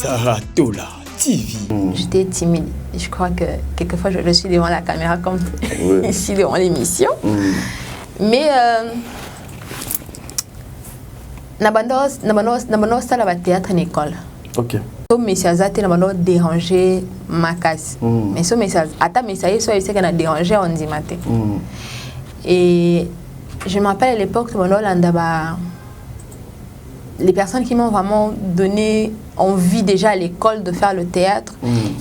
Saratola TV. J'étais timide. Je crois que quelquefois je suis devant la caméra comme ici devant l'émission. Mais Nabandos ça la théâtre en école. Ok. Mais ça a été dérangé ma casse. Mais ce message, attends, mais ça y est, c'est qu'on a dérangé on dit matin. Et je me rappelle à l'époque, les personnes qui m'ont vraiment donné envie déjà à l'école de faire le théâtre,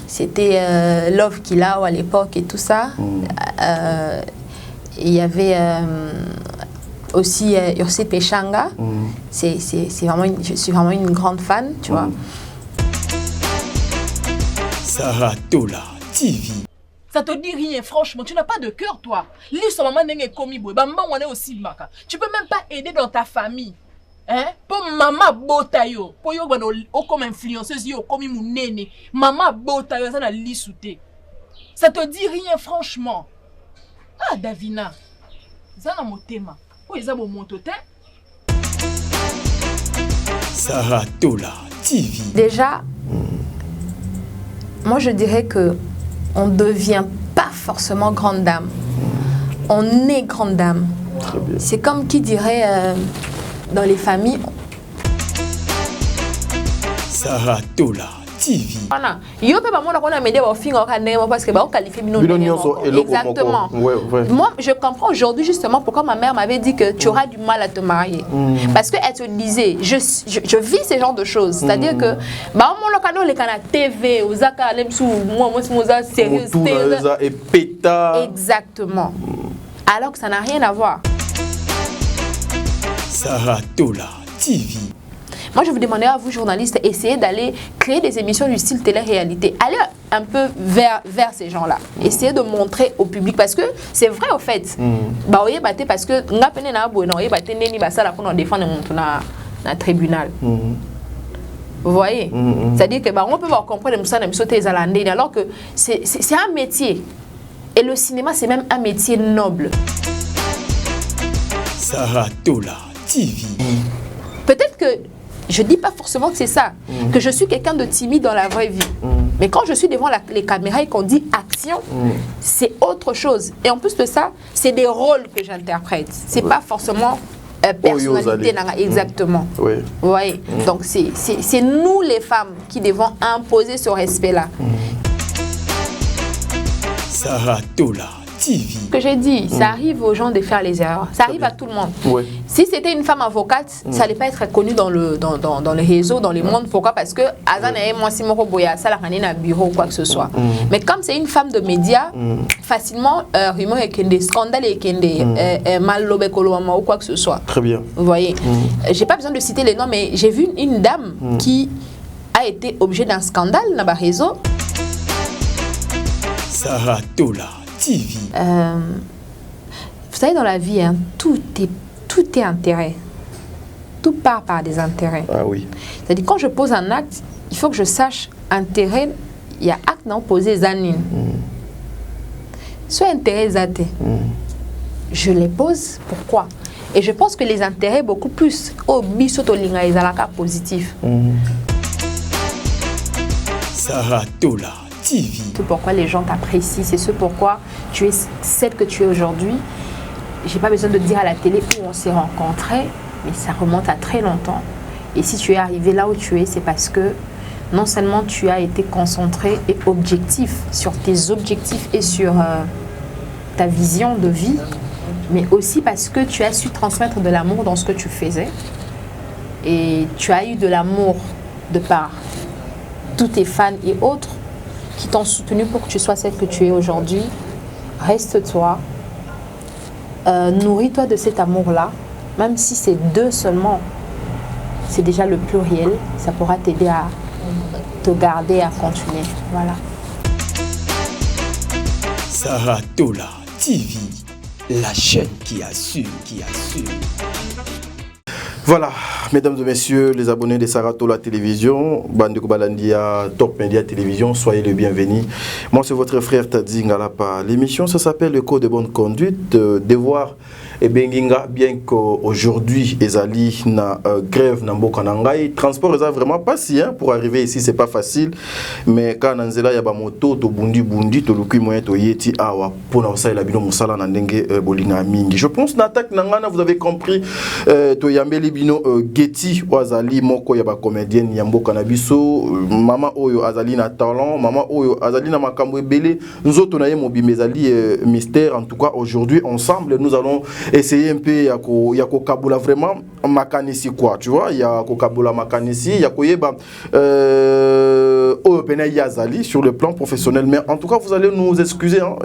c'était Love Kilao à l'époque et tout ça. Il y avait aussi Ursi Pechanga. Je suis vraiment une grande fan, tu vois. Saratola TV. Ça te dit rien, franchement, tu n'as pas de cœur, toi. L'histoire maman n'est commis, maman on est aussi baka. Tu peux même pas aider dans ta famille. Hein? Pour maman botayo, pour yo comme influenceuse yo comme mon néné, maman botayo ça na lisouté. Ça te dit rien, franchement. Ah Davina, ça na motema. Oh ils ont mon totem. Saratola TV. Déjà, moi je dirais que on ne devient pas forcément grande dame. On est grande dame. C'est comme qui dirait dans les familles. Saratola TV. Voilà. Yo peut pas moi on a m'aider au fin parce que ba on qualifie bino. Exactement. Moi je comprends aujourd'hui justement pourquoi ma mère m'avait dit que tu auras du mal à te marier. Parce que elle te disait je vis ce genre de choses, c'est-à-dire que ba mon locano les canaux TV aux aka lemsou moi sérieux et péta. Exactement. Alors que ça n'a rien à voir. Saratola TV. Moi, je vous demandais à vous, journalistes, essayez d'aller créer des émissions du style télé-réalité. Allez un peu vers ces gens-là. Essayez de montrer au public. Parce que c'est vrai, au fait. Parce que nous avons défendre dans tribunal. Vous voyez? C'est-à-dire que on peut comprendre que alors que c'est un métier. Et le cinéma, c'est même un métier noble. Saratola TV. Peut-être que je ne dis pas forcément que c'est ça, que je suis quelqu'un de timide dans la vraie vie. Mais quand je suis devant les caméras et qu'on dit action, c'est autre chose. Et en plus de ça, c'est des rôles que j'interprète. C'est pas forcément personnalité. Exactement. Vous voyez? Donc c'est nous les femmes qui devons imposer ce respect-là. Saratola TV. Ce que j'ai dit, ça arrive aux gens de faire les erreurs. Ça arrive à tout le monde. Si c'était une femme avocate, ça n'allait pas être connu dans les réseaux, dans le monde. Pourquoi? Parce que moi, si mon boya, ça l'a un bureau ou quoi que ce soit. Mais comme c'est une femme de médias, facilement, rumeur et des scandales et des mal lobé koloma ou quoi que ce soit. Très bien. Vous voyez. J'ai pas besoin de citer les noms, mais j'ai vu une dame qui a été objet d'un scandale dans le réseau. Saratola TV. Vous savez, dans la vie, hein, tout est intérêt. Tout part par des intérêts. Ah oui. C'est-à-dire, quand je pose un acte, il faut que je sache intérêt. Il y a acte non posé zanine. Soit intérêt zaté. Je les pose. Pourquoi? Et je pense que les intérêts beaucoup plus au bisotolinga et zalaka positif. Saratola TV. C'est pourquoi les gens t'apprécient, c'est ce pourquoi tu es celle que tu es aujourd'hui. J'ai pas besoin de dire à la télé où on s'est rencontrés, mais ça remonte à très longtemps. Et si tu es arrivé là où tu es, c'est parce que non seulement tu as été concentré et objectif sur tes objectifs et sur ta vision de vie, mais aussi parce que tu as su transmettre de l'amour dans ce que tu faisais. Et tu as eu de l'amour de par tous tes fans et autres qui t'ont soutenu pour que tu sois celle que tu es aujourd'hui. Reste-toi, nourris-toi de cet amour-là, même si c'est deux seulement, c'est déjà le pluriel, ça pourra t'aider à te garder, à continuer. Voilà. Saratola TV, la chaîne qui assure, Voilà, mesdames et messieurs, les abonnés de Saratola Télévision, Bandeko Balandia, Top Media Télévision, soyez les bienvenus. Moi, c'est votre frère Tadzi Ngalapa. L'émission, ça s'appelle Le Code de bonne conduite, devoir et benginga bien qu'aujourd'hui ezali na grève na mboka na ngai transport est vraiment pas si hein pour arriver ici c'est pas facile mais quand nanzela ya ba moto to bundi to luki moyen to yeti awa pona ça la bino musala na ndenge bolinga mingi je pense na attaque na ngana vous avez compris to yambeli bino Getty wazali moko ya ba comédienne ya mboka na biso mama oyo azali na talent mama oyo azali na makambo ebele nzoto na ye mobimbe ezali mystère en tout cas aujourd'hui ensemble nous allons essayer un peu ya ko kabula vraiment makanisi quoi tu vois ya ko kabula makanisi ya koyeba oyo pena yazali sur le plan professionnel mais en tout cas vous allez nous excuser hein.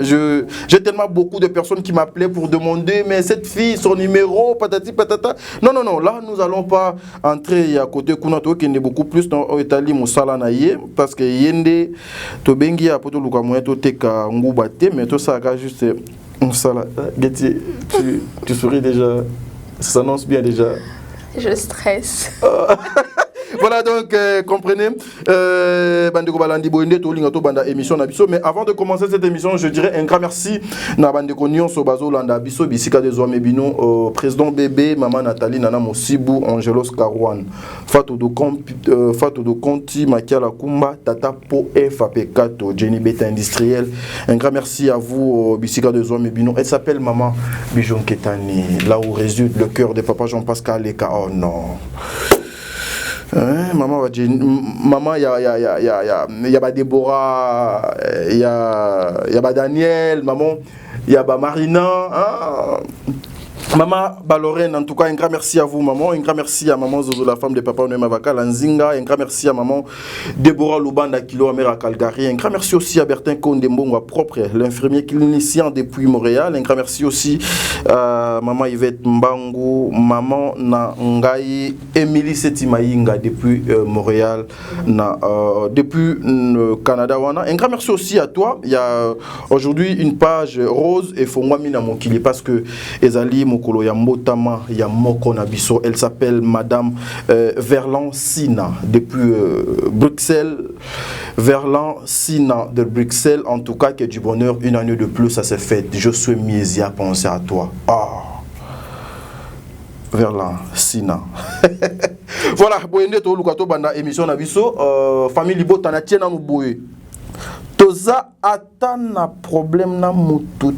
J'ai tellement beaucoup de personnes qui m'appelaient pour demander mais cette fille son numéro patati patata non là nous allons pas entrer à côté kuna to kende beaucoup plus dans Italie musala na ye parce que yende to bengi ya poto luka moyen to teka nguba te mais to ça juste musala Getty tu souris déjà ça s'annonce bien déjà je stresse. Voilà donc comprenez bandeko balandi boende to linga to banda émission na biso mais avant de commencer cette émission je dirais un grand merci na bandeko nyonso bazo landa biso bisika des hommes bino président bébé maman Nathalie nana Mosibu Angelos Karwan Fatou de Conti Makiala Kumba Tata Po FAP4 Jenny Beta industriel un grand merci à vous bisika des hommes bino elle s'appelle maman Bijon Ketani là où réside le cœur de papa Jean-Pascal Leka oh non maman il y a ba Déborah il y a ba Daniel maman il y a ba Marina hein? Maman Balorène, en tout cas, un grand merci à vous, maman. Un grand merci à maman Zozo, la femme de papa Noé Mavaka, Lanzinga. Un grand merci à maman Déborah Loubanda, Kilo Amer à Calgary. Un grand merci aussi à Bertin Kondembongo, propre, l'infirmier clinicien depuis Montréal. Un grand merci aussi à maman Yvette Mbango, maman Nangaï, Émilie Setimaïnga depuis Montréal, depuis Canada. Un grand merci aussi à toi. Il y a aujourd'hui une page rose et Fongwami Namokili parce que Ezali Mokolo ya Mbotama ya Moko Nabiso, elle s'appelle Madame Verlan Sina depuis Bruxelles. Verlan Sina de Bruxelles, en tout cas, que du bonheur, une année de plus, ça s'est fait. Je suis mis à penser à toi. Verlan Sina. Voilà, boyende to lukato banda émission Nabiso, famille Libota na tiena muboye. Toza atana problème na mutu.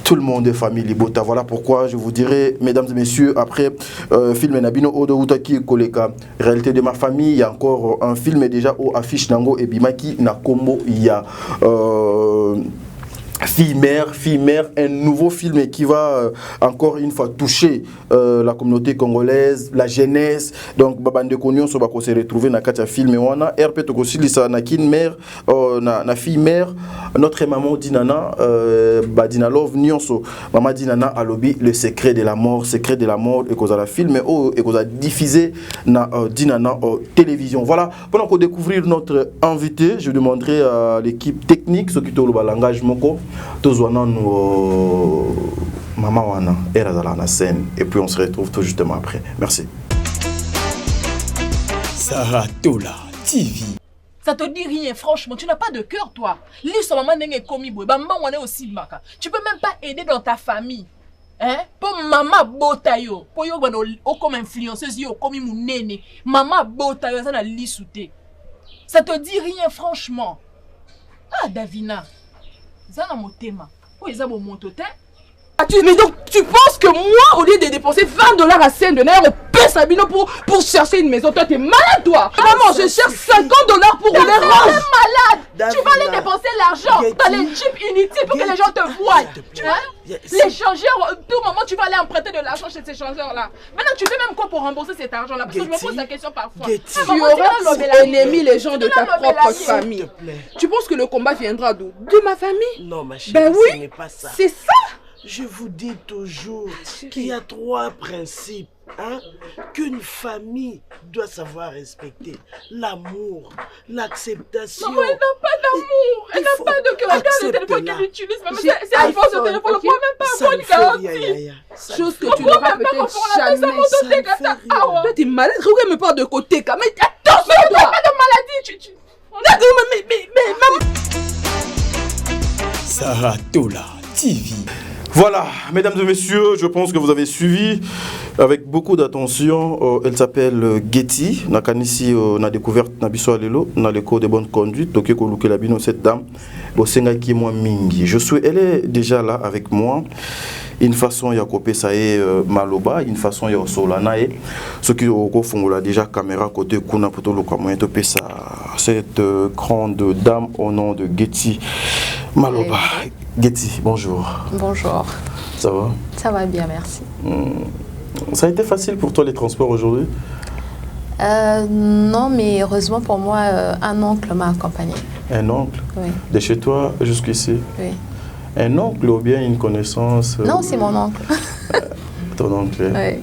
Tout le monde est famille Libota. Voilà pourquoi je vous dirais, mesdames et messieurs, après film Nabino Odo Utaki Koleka, réalité de ma famille, il y a encore un film déjà au affiche Nango et Bimaki Nakombo, il y a Fille mère, un nouveau film qui va encore une fois toucher la communauté congolaise, la jeunesse. Donc babande konyon so bako se retrouver na katia film wana RP to kosilisa na kin mère na fille mère notre maman dinana badina love nyonso maman dinana alobi le secret de la mort et cause la film et cause diffusé na dinana télévision. Voilà, pendant qu'on découvrir notre invité, je demanderai à l'équipe technique ce qui tolo ba langage moko Tozwana maman wana era dans la scène et puis on se retrouve tout justement après. Merci. Saratola TV. Ça te dit rien, franchement, tu n'as pas de cœur, toi. L'histoire maman n'est commis, maman on est aussi maka. Tu peux même pas aider dans ta famille. Hein? Pour maman botayo, pour yo comme influenceuse yo comme mon néné. Maman botayo ça na lisouté. Ça te dit rien, franchement. Ah Davina. Ça na motema. Oh ils ont mon totem. Mais donc tu penses que moi au lieu de dépenser $20 à Saint-Denis au Sabino pour chercher une maison, toi t'es malade toi. Maman je cherche $50 pour rouler range. T'es malade. Tu vas aller dépenser l'argent dans les jeeps inutiles pour que les gens te voient. Les changeurs, tout moment tu vas aller emprunter de l'argent chez ces changeurs là. Maintenant tu fais même quoi pour rembourser cet argent là? Parce que je me pose la question parfois. Tu auras ennemi les gens de ta propre famille. Tu penses que le combat viendra d'où? De ma famille? Non ma chérie, ben ce oui, n'est pas ça. C'est ça. Je vous dis toujours qu'il y a 3 principes qu'une famille doit savoir respecter. L'amour, l'acceptation. Maman, elle n'a pas d'amour. Elle n'a pas de cœur. Regarde le téléphone qu'elle utilise. C'est un faux téléphone. On ne peut même pas avoir une garantie. Chose que tu n'auras peut-être jamais. Toi, Toi, t'es malade. Regarde me pas de côté. Mais attention, toi. maladie. On a mais Saratola TV. Voilà, mesdames et messieurs, je pense que vous avez suivi avec beaucoup d'attention. Elle s'appelle Getty. Nakanisi na découverte na biso alelo na le code de bonne conduite. Donc ko la bino cette dame. Bosenga ki moi mingi. Elle est déjà là avec moi. Une façon ya kopé ça est maloba, une façon ya solana et ce qui au fond là déjà caméra côté kuna poto lo comme to ça cette grande dame au nom de Getty Maloba. Getty, bonjour. Bonjour. Ça va? Ça va bien, merci. Ça a été facile pour toi les transports aujourd'hui? Non, mais heureusement pour moi, un oncle m'a accompagné. Un oncle? Oui. De chez toi jusqu'ici? Oui. Un oncle ou bien une connaissance? Non, c'est mon oncle. Ton oncle? Oui.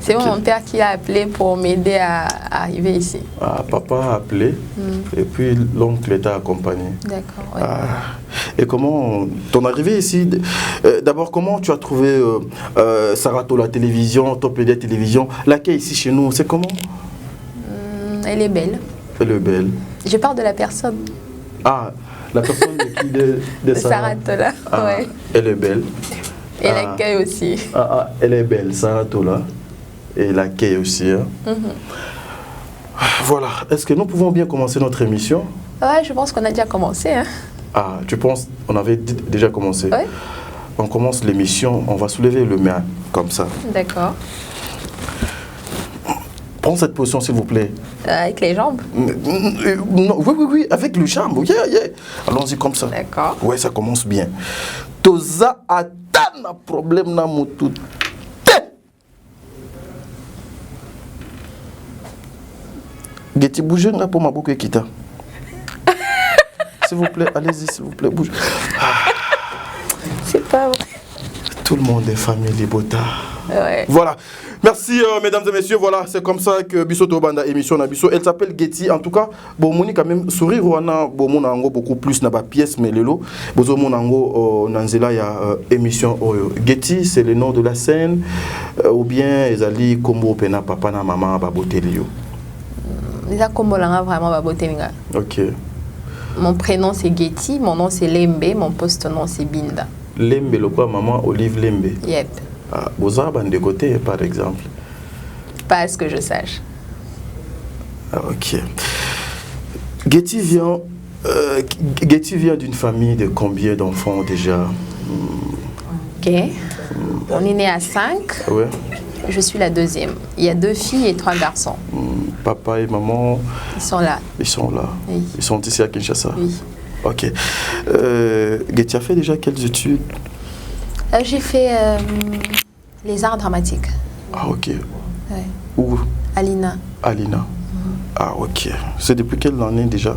C'est mon père qui a appelé pour m'aider à arriver ici. Ah, papa a appelé et puis l'oncle t'a accompagné. D'accord, oui. Et comment ton arrivée ici, d'abord comment tu as trouvé Saratola télévision, Top Leader télévision, l'accueil ici chez nous, c'est comment? Elle est belle. Elle est belle. Je parle de la personne. Ah, la personne de qui de Saratola, ouais. Elle est belle. Et l'accueil aussi. Elle est belle, Saratola. Et l'accueil aussi. Hein. Voilà. Est-ce que nous pouvons bien commencer notre émission? Ouais, je pense qu'on a déjà commencé. Hein. Ah, tu penses on avait déjà commencé? Oui. On commence l'émission, on va soulever le main comme ça. D'accord. Prends cette position s'il vous plaît. Avec les jambes? Non, oui, avec le jambe. Yeah. Allons-y comme ça. D'accord. Ouais, ça commence bien. Toza atana problème na mutu. Getty, bougez pour ma boucle kita. S'il vous plaît, allez-y, s'il vous plaît, bouge. C'est pas vrai. Tout le monde est famille Libota. Ouais. Voilà. Merci mesdames et messieurs. Voilà, c'est comme ça que Bissoto Banda émission na Bisso. Elle s'appelle Getty. En tout cas, bon moni quand même sourire wana bon mon ango beaucoup plus na ba pièce mais lelo. Bozo mon ango nanzela ya émission oyo. Getty, c'est le nom de la scène ou bien ezali kombo pena papa na maman ba botelio. Déjà kombo langa vraiment ba botelinga. OK. Mon prénom c'est Getty, mon nom c'est Lembe, mon poste-nom c'est Binda. Lembe le quoi maman Olive Lembe. Yep. Ah, Boza ban de côté par exemple. Pas à ce que je sache. Ah, OK. Getty vient d'une famille de combien d'enfants déjà? OK. On est né à 5. Ouais. Je suis la deuxième. Il y a 2 filles et 3 garçons. Papa et maman? Ils sont là. Ils sont là. Oui. Ils sont ici à Kinshasa? Oui. OK. Getty a fait déjà quelles études? J'ai fait les arts dramatiques. Ah, OK. Ouais. Où? Alina. Alina. Ah, OK. C'est depuis quelle année déjà?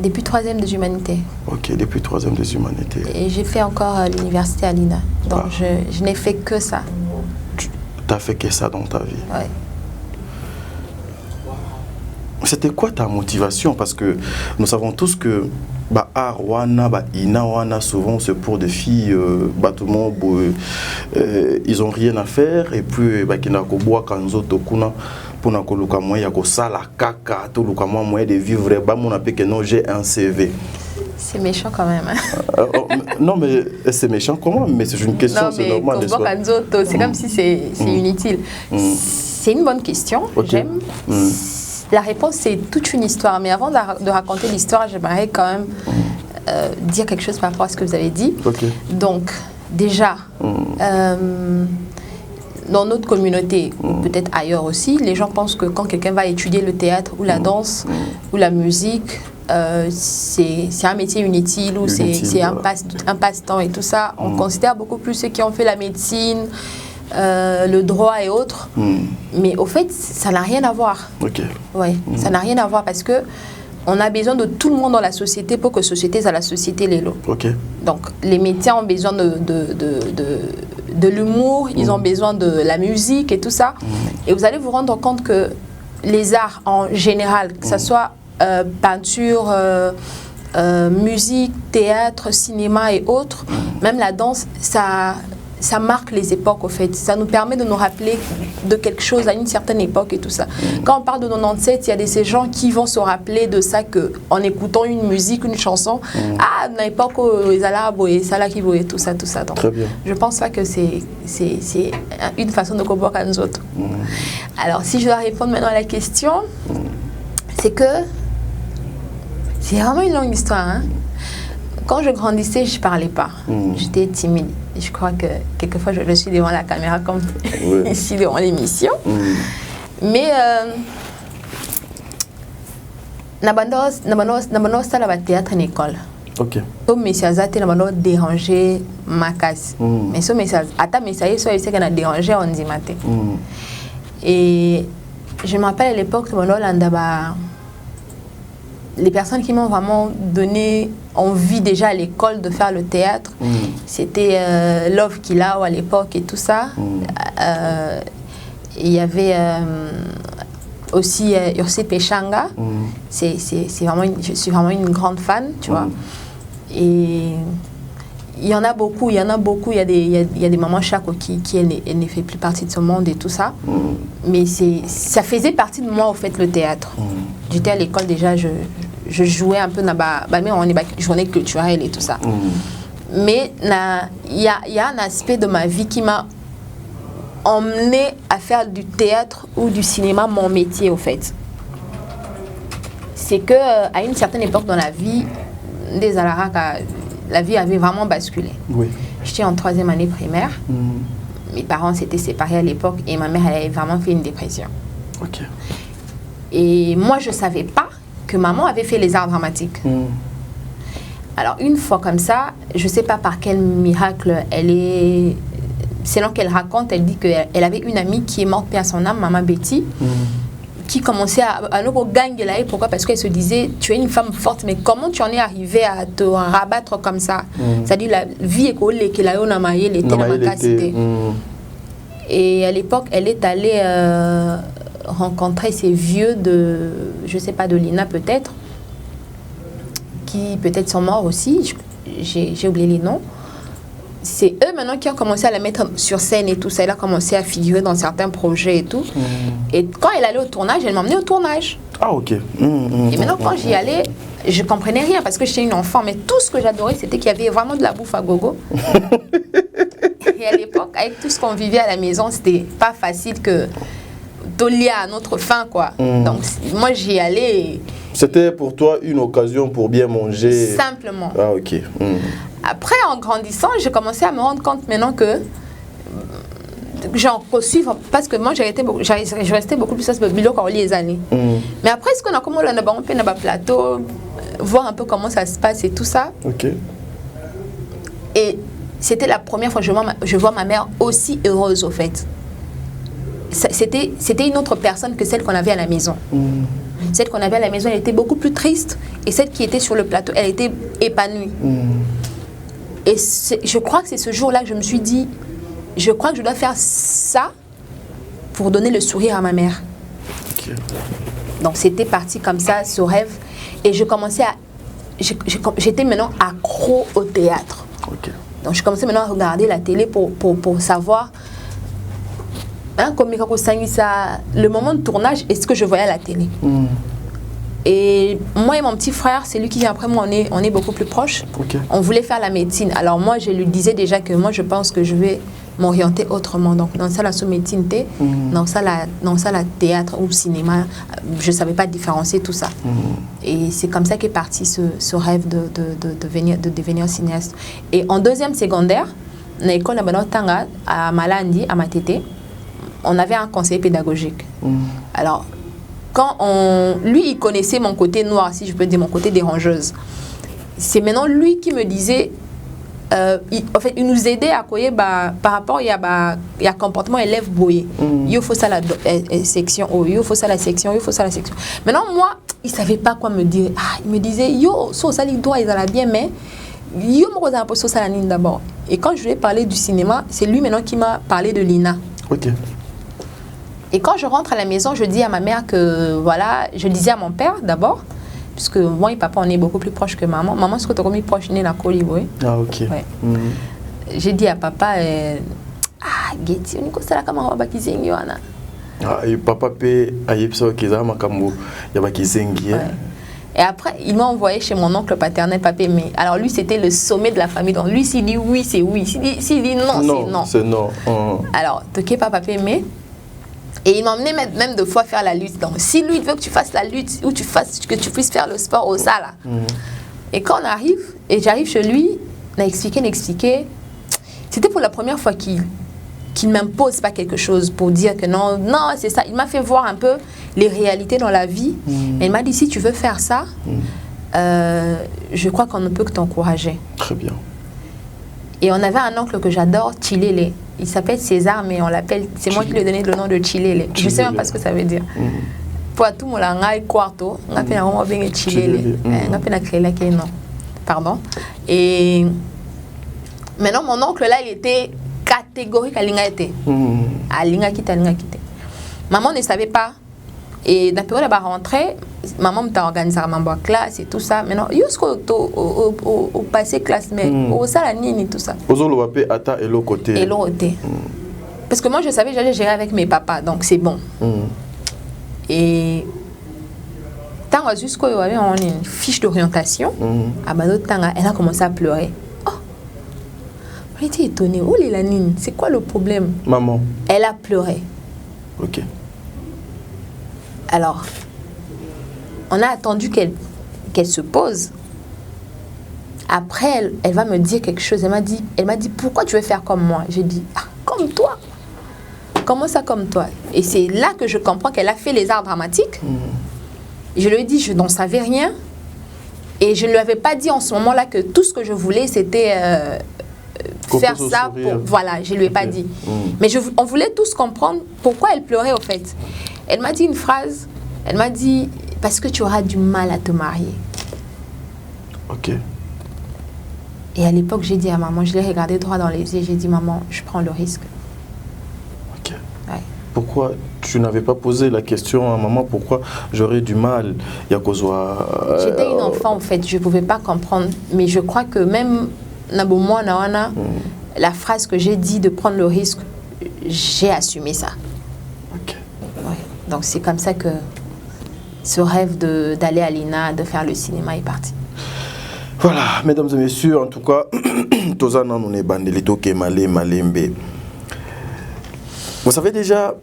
Depuis 3e des humanités. OK, depuis 3e des humanités. Et j'ai fait encore l'université Alina. Donc je n'ai fait que ça. Tu n'as fait que ça dans ta vie? Ouais. C'était quoi ta motivation? Parce que nous savons tous que Arwana, Inawana, souvent c'est pour des filles, tout le monde, ils n'ont rien à faire. Et puis, Kinako Kanzo Tokuna, pour Nakoluka moyen, Yako Sala Kaka, Toluka moyen de vivre, mon appel que non, j'ai un CV. C'est méchant quand même. Hein. Non, mais c'est méchant comment? Mais c'est une question, c'est normal. C'est comme si c'est inutile. C'est une bonne question, okay. J'aime. La réponse, c'est toute une histoire. Mais avant de raconter l'histoire, j'aimerais quand même dire quelque chose par rapport à ce que vous avez dit. Okay. Donc, déjà, dans notre communauté, peut-être ailleurs aussi, les gens pensent que quand quelqu'un va étudier le théâtre ou la danse ou la musique, c'est un métier inutile ou c'est un passe-temps et tout ça. On considère beaucoup plus ceux qui ont fait la médecine, le droit et autres. Mais au fait, ça n'a rien à voir. Okay. Ouais, ça n'a rien à voir parce que on a besoin de tout le monde dans la société pour que la société soit la société lélo. Okay. Donc les métiers ont besoin de l'humour, ils ont besoin de la musique et tout ça. Et vous allez vous rendre compte que les arts en général, que ce soit peinture, musique, théâtre, cinéma et autres, même la danse, ça ça marque les époques, au fait. Ça nous permet de nous rappeler de quelque chose à une certaine époque et tout ça. Quand on parle de 97, il y a ces gens qui vont se rappeler de ça en écoutant une musique, une chanson. Ah, dans l'époque où ils allaient et ça là qui voyaient tout ça. Donc, très bien. je pense pas que c'est une façon de comprendre à nous autres. Alors, si je dois répondre maintenant à la question, c'est que c'est vraiment une longue histoire. Hein? Quand je grandissais, je ne parlais pas. J'étais timide. Je crois que quelquefois, je suis devant la caméra comme ici devant l'émission. Mais nabandos ça la théâtre en école. Ok. So message a été nabandos déranger ma case. Mais ce message, ata message soit c'est qu'on a dérangé on dit matin. Et je me rappelle à l'époque les personnes qui m'ont vraiment donné envie déjà à l'école de faire le théâtre, c'était Love Kilao à l'époque et tout ça. Il y avait aussi Ursi Pechanga. C'est vraiment je suis vraiment une grande fan, tu vois. Et il y en a beaucoup. Il y a des mamans Chako qui elle ne fait plus partie de ce monde et tout ça. Mais ça faisait partie de moi, au fait, le théâtre. J'étais à l'école déjà, je jouais un peu dans une journée culturelle et tout ça. Mais il y a un aspect de ma vie qui m'a emmené à faire du théâtre ou du cinéma mon métier, au fait. C'est que à une certaine époque dans la vie, des Alaraka, la vie avait vraiment basculé. Oui. J'étais en 3e année primaire. Mes parents s'étaient séparés à l'époque et ma mère elle avait vraiment fait une dépression. Ok. Et moi, je ne savais pas que maman avait fait les arts dramatiques. Alors, une fois comme ça, je ne sais pas par quel miracle selon qu'elle raconte, elle dit qu'elle avait une amie qui est morte, paix à son âme, maman Betty, qui commençait à nous gagner là. Pourquoi? Parce qu'elle se disait, tu es une femme forte, mais comment tu en es arrivée à te rabattre comme ça? C'est-à-dire, la vie est collée, qu'elle a eu une amaille, elle était dans ma capacité. Et à l'époque, elle est allée rencontrer ces vieux de, je sais pas, de l'INA peut-être, qui peut-être sont morts aussi, j'ai oublié les noms. C'est eux maintenant qui ont commencé à la mettre sur scène et tout ça. Elle a commencé à figurer dans certains projets et tout. Et quand elle allait au tournage, elle m'emmenait au tournage. Ah, ok. Et maintenant, quand j'y allais, je comprenais rien parce que j'étais une enfant. Mais tout ce que j'adorais, c'était qu'il y avait vraiment de la bouffe à gogo. Et à l'époque, avec tout ce qu'on vivait à la maison, c'était pas facile que d'olier à notre faim, quoi. Donc, moi, j'y allais. C'était pour toi une occasion pour bien manger. Simplement. Ah, ok. Après, en grandissant, j'ai commencé à me rendre compte maintenant que j'en suivre parce que moi, je restais beaucoup plus à ce milieu quand les années. Mais après, ce qu'on a commencé à faire dans plateau, voir un peu comment ça se passe et tout ça. Ok. Et c'était la première fois que je vois ma mère aussi heureuse, au fait. C'était une autre personne que celle qu'on avait à la maison. Celle qu'on avait à la maison, elle était beaucoup plus triste. Et celle qui était sur le plateau, elle était épanouie. Et je crois que c'est ce jour-là que je me suis dit, je crois que je dois faire ça pour donner le sourire à ma mère. Okay. Donc c'était parti comme ça, ce rêve. Et je commençais à... J'étais maintenant accro au théâtre. Okay. Donc je commençais maintenant à regarder la télé pour savoir... le moment de tournage et ce que je voyais à la télé. Et moi et mon petit frère, c'est lui qui vient après moi, on est beaucoup plus proches. Okay. On voulait faire la médecine. Alors moi, je lui disais déjà que moi, je pense que je vais m'orienter autrement. Donc dans ça, la sous-médecine, dans ça, la théâtre ou cinéma, je ne savais pas différencier tout ça. Et c'est comme ça qu'est parti ce rêve de devenir cinéaste. Et en 2e secondaire, dans l'école à Malandi, à Matete, on avait un conseiller pédagogique. Alors, quand lui, il connaissait mon côté noir, si je peux dire, mon côté dérangeuse. C'est maintenant lui qui me disait, en fait, il nous aidait à quoi par rapport à comportement élève boyé. Il faut ça la section, il faut ça la section, il faut ça la section. Maintenant, moi, il ne savait pas quoi me dire. Il me disait, yo, ça les doigts, ils allaient bien, mais yo, moi, j'ai un peu ça la ligne d'abord. Et quand je lui ai parlé du cinéma, c'est lui maintenant qui m'a parlé de l'INA. Ok. Et quand je rentre à la maison, je dis à ma mère que, voilà, je disais à mon père d'abord, puisque moi et papa, on est beaucoup plus proches que maman. Maman, c'est que tu as proche, né la Coli, oui. Ah, ok. Ouais. j'ai dit à papa, Getty, on est là comme on va kizengi wana. Et papa paie à Yepso Kiza Makambo, Yaba Kizengi. Et après, il m'a envoyé chez mon oncle paternel, Papé Mais. Alors lui, c'était le sommet de la famille. Donc lui, s'il dit oui, c'est oui. S'il dit non, c'est non. C'est non. Alors, Toké pas Papé Mais. Et il m'a emmené même deux fois faire la lutte. Donc si lui, il veut que tu fasses la lutte ou que tu puisses faire le sport au sala. Et quand on arrive, et j'arrive chez lui, on a expliqué. C'était pour la première fois qu'il m'impose pas quelque chose pour dire que non, c'est ça. Il m'a fait voir un peu les réalités dans la vie. Et il m'a dit, si tu veux faire ça, je crois qu'on ne peut que t'encourager. Très bien. Et on avait un oncle que j'adore, Chilele. Il s'appelle César, mais on l'appelle, c'est moi qui lui ai donné le nom de Chilele. Je ne sais même pas ce que ça veut dire. Pour tout le monde, on quarto, on appelle un bien Chilele. On appelle un créla qui est non. Pardon. Et maintenant, mon oncle là, il était catégorique à l'ingate. À l'ingakite. Maman ne savait pas. Et dans la période de la rentrée, maman m'a organisé ma classe et tout ça. Maintenant, jusqu'au passé classe, mais au salanine et tout ça. Aux autres, ata et l'autre côté. Et l'autre côté. Parce que moi, je savais que j'allais gérer avec mes papas, donc c'est bon. Et tant jusqu'au y avait une fiche d'orientation, elle a commencé à pleurer. Elle était étonnée. Oh, Lélanine, c'est quoi le problème? Maman. Elle a pleuré. Ok. Alors, on a attendu qu'elle se pose. Après, elle va me dire quelque chose. Elle m'a dit, pourquoi tu veux faire comme moi? J'ai dit, comme toi. Comment ça, comme toi? Et c'est là que je comprends qu'elle a fait les arts dramatiques. Je lui ai dit, je n'en savais rien. Et je ne lui avais pas dit en ce moment-là que tout ce que je voulais, c'était faire ça. Voilà, je ne lui ai pas dit. Mais on voulait tous comprendre pourquoi elle pleurait, au fait. Elle m'a dit une phrase. Elle m'a dit, parce que tu auras du mal à te marier. Ok. Et à l'époque, j'ai dit à maman, je l'ai regardé droit dans les yeux, j'ai dit, maman, je prends le risque. Ok. Ouais. Pourquoi tu n'avais pas posé la question à maman, pourquoi j'aurais du mal? J'étais une enfant, en fait, je ne pouvais pas comprendre. Mais je crois que même la phrase que j'ai dit de prendre le risque, j'ai assumé ça. Ok. Ouais. Donc c'est comme ça que ce rêve d'aller à l'INA, de faire le cinéma est parti. Voilà, mesdames et messieurs, en tout cas, Tozana nous est bandelito ke malembe. Vous savez déjà,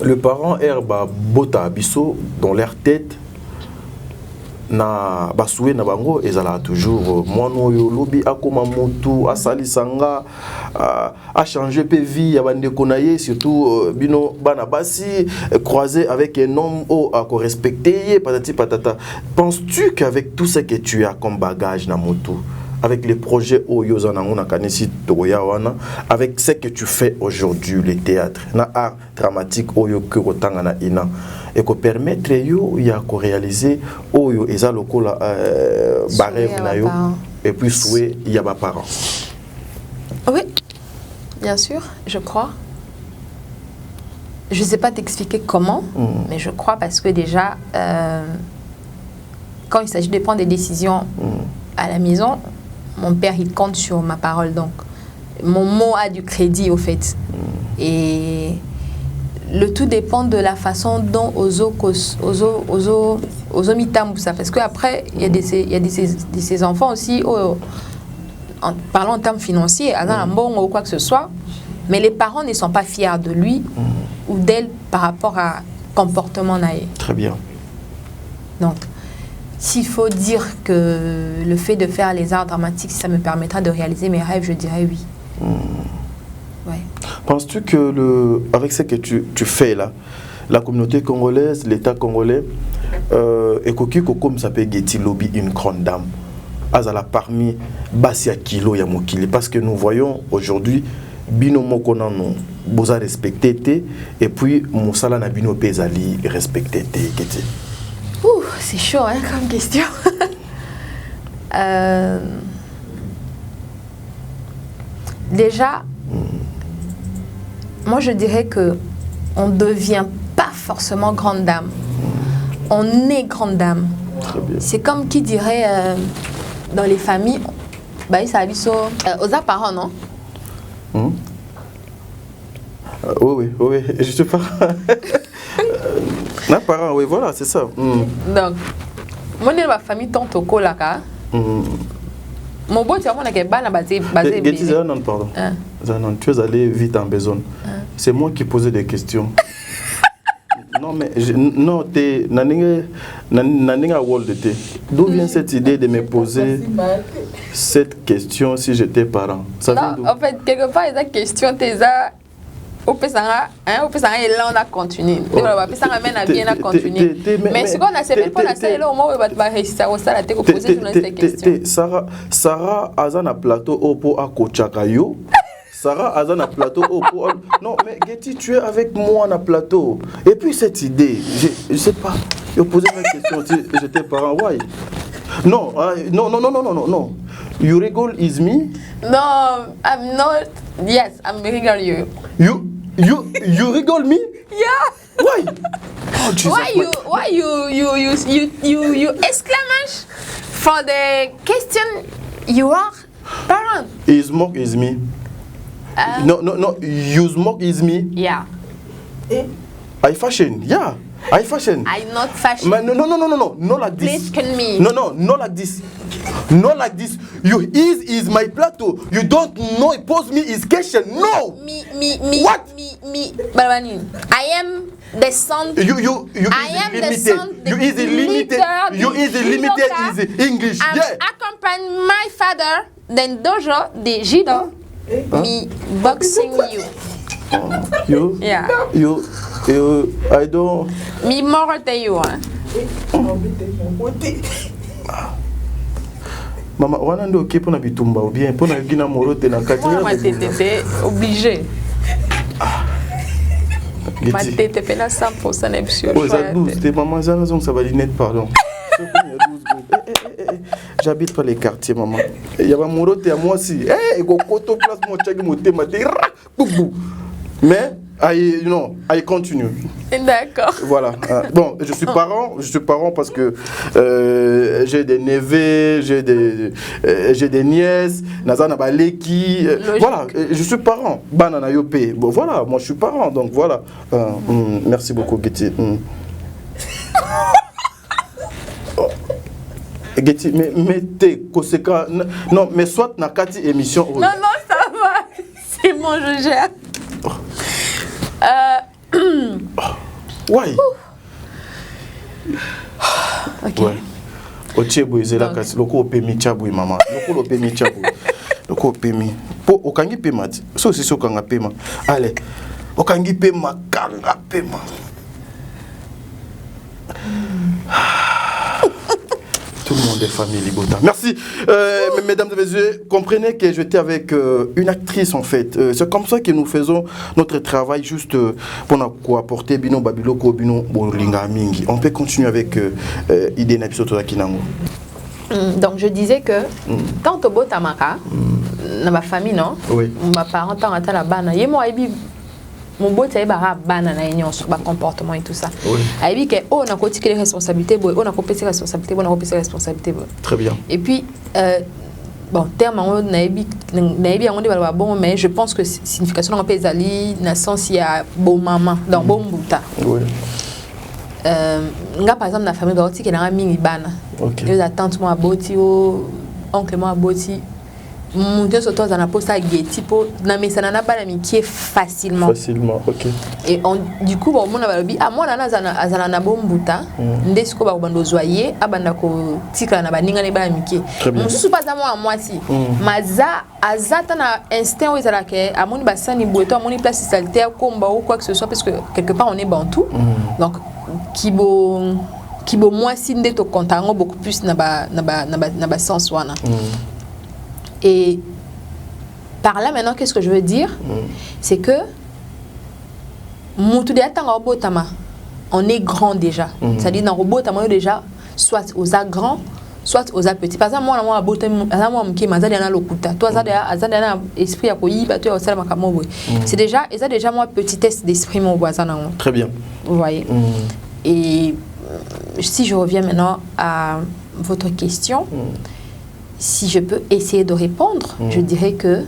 le parent herba bota biso dans leur tête na basoué na bango ezala toujours mono yo lobi akoma motu asalisanga a changer pe vie ya bande konaye surtout bino bana basi croisé avec un homme à respecter patati patata. Penses-tu qu'avec tout ce que tu as comme bagage na motu, avec les projets Oyozananguna Kanisi Togoyawana, avec ce que tu fais aujourd'hui, le théâtre, na art dramatique Oyo Kurotangana Ina, et que permettre yo ya ko réaliser Oyo eza lokola barève na yo et puis souhait ya ba parents. Oui, bien sûr, je crois. Je ne sais pas t'expliquer comment, mais je crois parce que déjà, quand il s'agit de prendre des décisions à la maison, mon père, il compte sur ma parole. Donc, mon mot a du crédit, au fait. Et le tout dépend de la façon dont ozo mitambusa. Parce qu'après, il y a ces enfants aussi, en parlant en termes financiers, un bon ou quoi que ce soit, mais les parents ne sont pas fiers de lui ou d'elle par rapport à comportement naïf. Très bien. Donc, s'il faut dire que le fait de faire les arts dramatiques, ça me permettra de réaliser mes rêves, je dirais oui. Ouais. Penses-tu que avec ce que tu fais là, la communauté congolaise, l'État congolais, et comme ça peut Getty lobby une grande dame, azala parmi Basia Kilo Yamokili, parce que nous voyons aujourd'hui Bino Mokonano boza respecté et puis Moussala Nabino Pezali respecté Getty. C'est chaud hein, comme question. Déjà, moi je dirais que on ne devient pas forcément grande dame. On est grande dame. C'est comme qui dirait dans les familles, bah ça abisso aux parents non. Oui, je suis parent. Un parent, oui, voilà, c'est ça. Donc, moi, dans ma famille, tante au colaka. Mon beau, tu vois, on a qu'un ban à basé. Non, pardon. Zanon, tu es allé vite en besoin. C'est moi qui posais des questions. Non, mais non, t'es naninga world de thé. D'où vient cette idée de me poser cette question si j'étais parent? Ça vient d'où? Non, en fait, quelque part, il y a question, t'es là. Au Pessanga, et là on a continué. Voilà, Pessanga mène à bien à continuer. Mais ce qu'on a fait pour la salle, là au moins on va réussir à ça, la poser cette question. Sarah Azana plateau au po à Kochakayo. Sarah Azana plateau au po. Non, mais Getty, tu es avec moi na plateau. Et puis cette idée, je sais pas. Je posais ma question si j'étais parent. Why? Non, non. You regole is me? No, I'm not. Yes, I'm regole you. You regole me? Yeah. Why? Oh, Jesus. Why you exclamation for the question you are parent? You smoke is me. No. You smoke is me. Yeah. I fashion. Yeah. I fashion. I'm not fashion. No. Not like this. Please can me. No, not like this. Not like this. You is my plateau. You don't know. Pose me his question. No. Me. What? Me. Balabani. I am the son. You I am the son. You is limited. You is limited is English. I'm accompany my father. Then dojo de judo. Me boxing you. You? Yeah. You, I don't... Me more than you. Maman, wana ndo ok pona bitumba ou bien pona gina morote na kati. Moi, t'étais obligé. Ma tête fait la 100% d'absurde. Oh, ça 12, t'es maman, ça raison que ça va net, pardon. J'habite pas les quartiers, maman. Il y a un morote à moi aussi. Eh, go koto place mon chagi moté maté. Mais I continue. D'accord. Voilà. Bon, je suis parent parce que j'ai des neveux, j'ai des nièces, Nazana Baleki. Voilà, je suis parent. Banana Yopé. Bon, voilà, moi je suis parent, donc voilà. Merci beaucoup, Getty. Getty, mais t'es conséquent. Non, mais soit na kati émission. Non, ça va. C'est bon, je gère. Why? Ok. Ouais. Ochebo izela kasi loko opemi chabu mama. Loko opemi chabu. Loko opemi. Po okangi pema. So si so kanga pema. Allez. Okangi pema kanga pema. Tout le monde est famille Libota. Merci. Mesdames et messieurs, comprenez que j'étais avec une actrice en fait. C'est comme ça que nous faisons notre travail juste pour apporter Bino Babiloko, Bino Bolinga Mingi. On peut continuer avec Idée Nabisoto Kinango. Donc je disais que tant au beau Tamaka, dans ma famille, non? Oui. Ma parent tant à la banane. Et moi, mon beau taille bara banane sur le comportement et tout ça. Oui. Aibi que on a côté les responsabilités, on a coupé ses responsabilités, on a coupé ses responsabilités. Très bien. Et puis bon terme on naibi on dit bon mais je pense que signification on peut ezali na sens il y a bon maman dans bon buta. Oui. Nga par exemple na famille gauti qui na mingi bana. OK. Les attentes moi aboti o oncle moi aboti. Mon Dieu, surtout dans la poste à Getty, pour na mais ça n'a pas la qui est facilement. Facilement, ok. Et du coup, bon, mon avalobi, à moi, na na bombuta, ndesko ba bando zoyer, abanda ko tika na baninga ne ba miki. Mon sous pas à moi à moi si. Maza azata na instinct où ezala ke à mon basani boeto, à mon place salitaire comba ou quoi que ce soit parce que quelque part on est bantou. Donc kibo moi si ndeto kontango beaucoup plus na ba sens wana. Et par là maintenant, qu'est-ce que je veux dire? C'est que on est grand déjà. C'est-à-dire dans le robot, déjà, soit aux grands, soit aux petits. Par exemple, moi, c'est déjà moi petitesse d'esprit mon voisin. Très bien. Vous voyez. Et si je reviens maintenant à votre question. si je peux essayer de répondre, je dirais que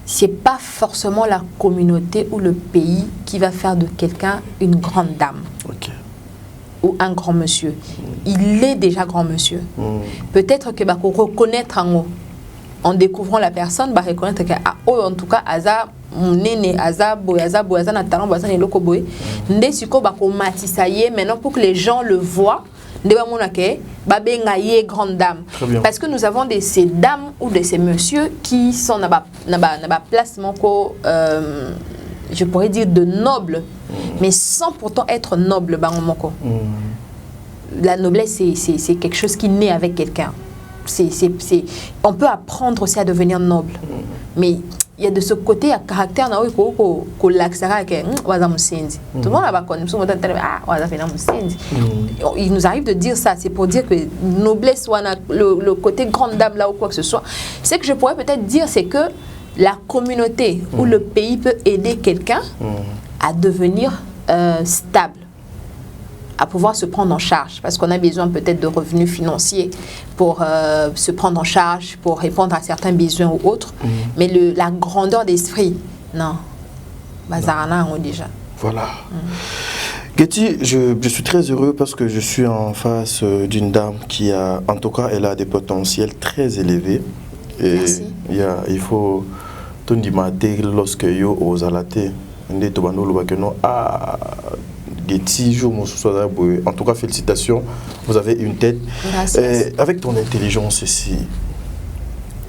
c'est pas forcément la communauté ou le pays qui va faire de quelqu'un une grande dame. Ou un grand monsieur. Il est déjà grand monsieur. Peut-être que bah, pour reconnaître en découvrant la personne, bah, reconnaître que en tout cas, Aza, Nene, Aza, Boyaza, Boyaza, Natalan, Boyaza, Neloko Boy, Ndesiko, bah, maintenant pour que les gens le voient, grande dame. Parce que nous avons ces dames ou ces messieurs qui sont dans la place, je pourrais dire de noble, mais sans pourtant être noble. La noblesse, c'est quelque chose qui naît avec quelqu'un. On peut apprendre aussi à devenir noble, mais il y a de ce côté un caractère qu'on l'accélère que tout le monde a connu il nous arrive de dire ça, c'est pour dire que noblesse ou le côté grande dame là ou quoi que ce soit. Ce que je pourrais peut-être dire, c'est que la communauté ou le pays peut aider quelqu'un à devenir stable, à pouvoir se prendre en charge, parce qu'on a besoin peut-être de revenus financiers pour se prendre en charge, pour répondre à certains besoins ou autres. Mais la grandeur d'esprit, non. Bazarana, on déjà. Voilà. Getty, je suis très heureux parce que je suis en face d'une dame qui a, en tout cas, elle a des potentiels très élevés. Et merci. Il faut tout dimater lorsque yo aux alaté. En tout cas, félicitations, vous avez une tête. Avec ton intelligence ici,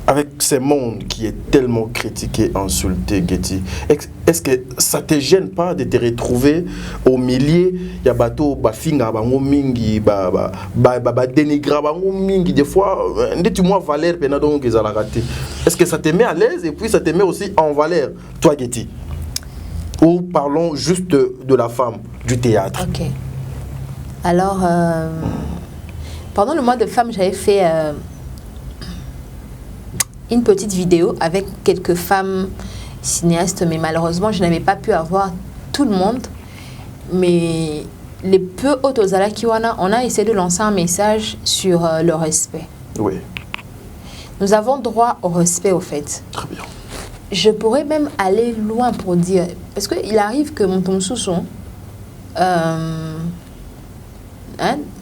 avec ce monde qui est tellement critiqué, insulté, Getty, est-ce que ça ne te gêne pas de te retrouver au milieu? Il y a bateau, bafinga, mingi, dénigra, mingi. Des fois, dis-moi valeur, est-ce que ça te met à l'aise et puis ça te met aussi en valeur, toi, Getty? Ou parlons juste de la femme, du théâtre. Ok. Alors, pendant le mois de femmes, j'avais fait une petite vidéo avec quelques femmes cinéastes, mais malheureusement, je n'avais pas pu avoir tout le monde. Mais les peu autozala kiwana, on a essayé de lancer un message sur le respect. Oui. Nous avons droit au respect, au fait. Très bien. Je pourrais même aller loin pour dire, parce qu'il arrive que mon tomsouson,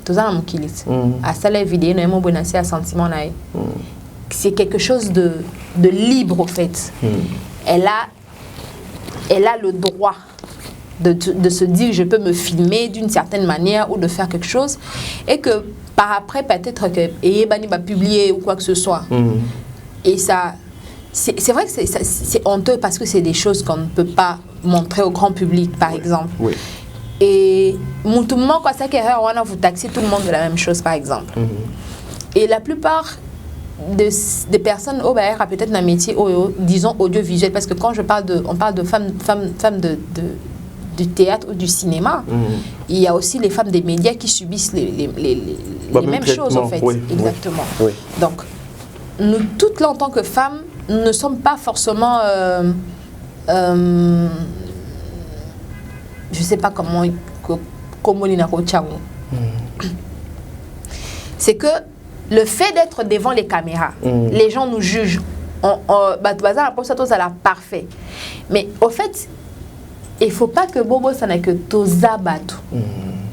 tout ça, mon kilit, à ça la vidéo, nous avons un sentiment, c'est quelque chose de libre, au fait. Elle a le droit de se dire, je peux me filmer d'une certaine manière ou de faire quelque chose, et que par après, peut-être que Eyebani va publier ou quoi que ce soit. Et ça... C'est vrai que c'est honteux parce que c'est des choses qu'on ne peut pas montrer au grand public, par exemple. Oui. Et mon tout le monde, quoi, c'est que vous taxez tout le monde de la même chose, par exemple. Et la plupart des personnes au BR a peut-être un métier, disons, audiovisuel, parce que quand on parle de femmes du théâtre ou du cinéma, il y a aussi les femmes des médias qui subissent les mêmes choses, en fait. Oui, exactement. Oui. Donc, nous, toutes là, en tant que femmes, nous ne sommes pas forcément, je ne sais pas comment c'est que le fait d'être devant les caméras, les gens nous jugent. Parfait. Mais au fait, il ne faut pas que Bobo ça n'a que toza batu.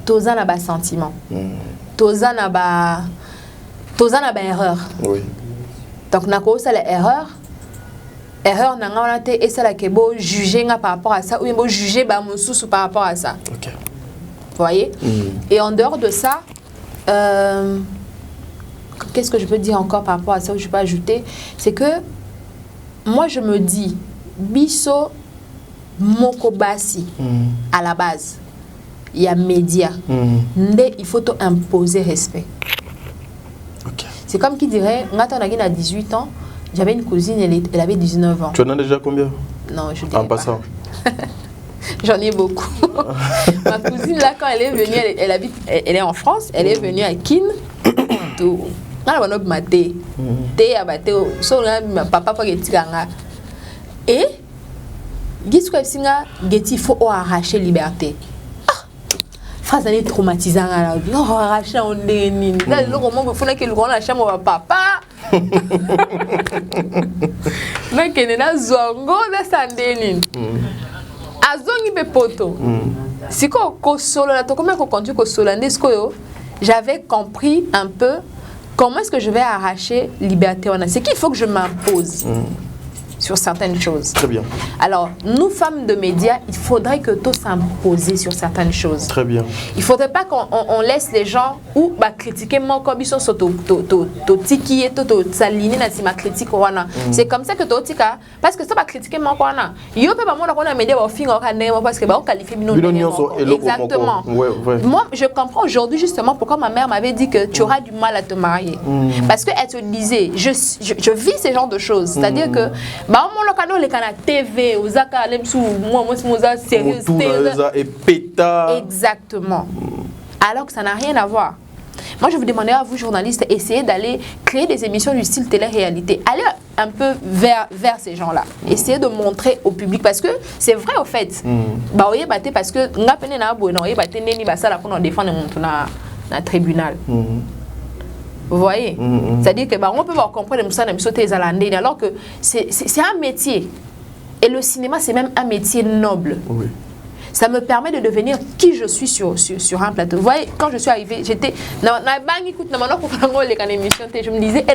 Toza n'a pas sentiment. Toza n'a pas erreur. Oui. Donc, na ko ça l'erreur n'a pas été et ça la que beau juger par rapport à ça ou beau juger ba mususu par rapport à ça. OK. Vous voyez? Et en dehors de ça, qu'est-ce que je peux dire encore par rapport à ça, je peux ajouter, c'est que moi je me dis biso mokobasi à la base. Il y a média. Il faut imposer respect. Okay. C'est comme qui dirait, moi on a 18 ans, j'avais une cousine, elle avait 19 ans. Tu en as déjà combien? Non, je dis en passant. J'en ai beaucoup. Ma cousine là, quand elle est venue, elle est en France, elle est venue à Kin. Tout. Et il faut arracher liberté. Phrase elle est traumatisante à la vie. Arracher on est là le moment il faut que le grand lâche mon papa. nakende nazwango nasandeni azongi mpe poto sikoyo kosolola tokoma kokontinue kosolola nde sikoyo j'avais compris un peu comment est-ce que je vais arracher liberté. C'est qu'il faut que je m'impose sur certaines choses. Très bien. Alors, nous, femmes de médias, il faudrait que tout s'imposer sur certaines choses. Très bien. Il ne faudrait pas qu'on laisse les gens ou critiquer mon comme ils sont sur tiki et s'aligner dans ma critique. C'est comme ça que tu parce que ça va critiquer mon kwana. Yo peut pas moi qu'on a médias au fin parce que on qualifie exactement. Moi, je comprends aujourd'hui justement pourquoi ma mère m'avait dit que tu auras du mal à te marier. Parce qu'elle te disait, je vis ce genre de choses. C'est-à-dire que bah mon local les canaux TV aux akalem sous moi sérieux et pétard. Exactement. Alors que ça n'a rien à voir. Moi je vous demandais à vous journalistes essayez d'aller créer des émissions du style télé-réalité. Allez un peu vers ces gens-là. Essayez de montrer au public parce que c'est vrai au fait. Bah oui parce que nga peine na bo non baté neni ba ça là pour nous défendre na tribunal. Vous voyez, c'est-à-dire que on peut pas comprendre ça alors que c'est un métier et le cinéma c'est même un métier noble. Oui. Ça me permet de devenir qui je suis sur un plateau. Vous voyez, quand je suis arrivée, j'étais je me disais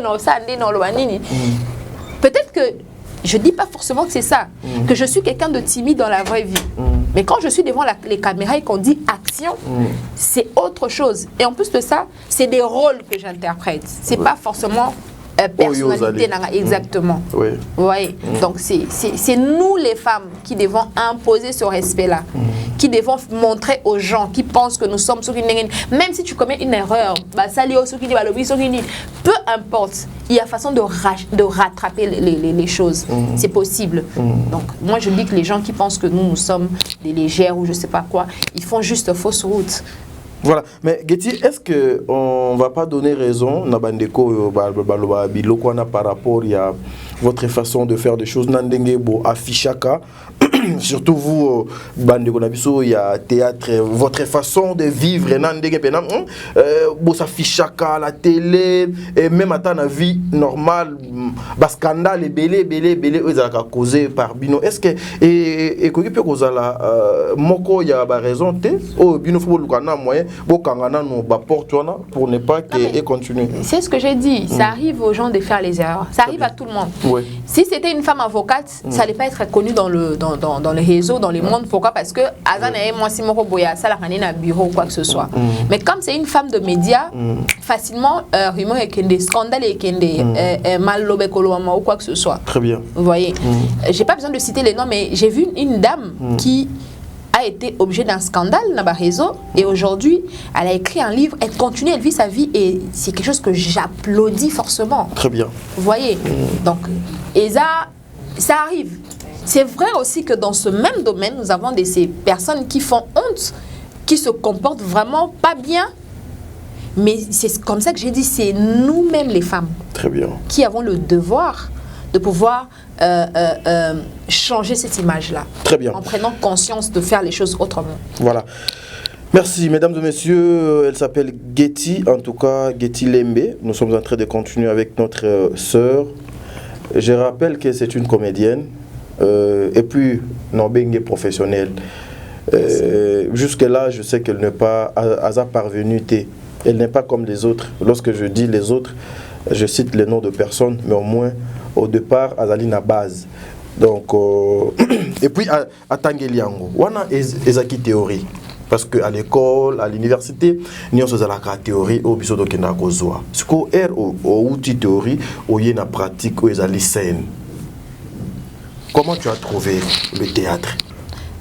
peut-être que je dis pas forcément que c'est ça, que je suis quelqu'un de timide dans la vraie vie. Mais quand je suis devant les caméras et qu'on dit action, c'est autre chose. Et en plus de ça, c'est des rôles que j'interprète. C'est pas forcément personnalité. Exactement. Oui. Vous voyez. Donc c'est nous les femmes qui devons imposer ce respect-là, qui devons montrer aux gens qui pensent que nous sommes sur une même si tu commets une erreur, peu importe, il y a façon de rattraper les choses. C'est possible. Donc moi je dis que les gens qui pensent que nous sommes des légères ou je sais pas quoi, ils font juste fausse route. Voilà, mais Getty, est-ce qu'on ne va pas donner raison par rapport à votre façon de faire des choses, affichaka, surtout vous, il y a théâtre, votre façon de vivre, vous affichaka la télé, et même à la vie normale, scandale, belé, ils ont causé par Bino. Est-ce que, et que peut causer la, moko il y a raison, Bino faut le moyen, pour ne pas que continue. C'est ce que j'ai dit, ça arrive aux gens de faire les erreurs, ça arrive à tout le monde. Oui. Si c'était une femme avocate, ça n'allait pas être connu dans les réseaux, dans les mondes. Pourquoi? Parce que moi si mon boya ça la un bureau ou quoi que ce soit. Mais comme c'est une femme de médias, facilement rumeur et kende, scandale et kende, mal lobé ou quoi que ce soit. Très bien. Vous voyez. J'ai pas besoin de citer les noms, mais j'ai vu une dame qui a été objet d'un scandale dans le réseau et aujourd'hui elle a écrit un livre, elle continue, elle vit sa vie et c'est quelque chose que j'applaudis forcément. Très bien. Vous voyez. Donc et ça arrive. C'est vrai aussi que dans ce même domaine nous avons ces personnes qui font honte, qui se comportent vraiment pas bien, mais c'est comme ça que j'ai dit, c'est nous-mêmes les femmes. Très bien. Qui avons le devoir de pouvoir changer cette image-là. Très bien. En prenant conscience de faire les choses autrement. Voilà. Merci, mesdames et messieurs. Elle s'appelle Getty, en tout cas Getty Lembe. Nous sommes en train de continuer avec notre sœur. Je rappelle que c'est une comédienne et puis non-bengue professionnelle. Jusque-là, je sais qu'elle n'est pas parvenue. Elle n'est pas comme les autres. Lorsque je dis les autres, je cite les noms de personnes, mais au moins, au départ, Azali na base. Donc, et puis, à Tangeliango, on a ezaki théorie. Parce qu'à l'école, à l'université, nous avons la théorie au biso de Kenda Kozwa. Ce qu'on a au outil théorie, au y a pratique, au y a scène. Comment tu as trouvé le théâtre?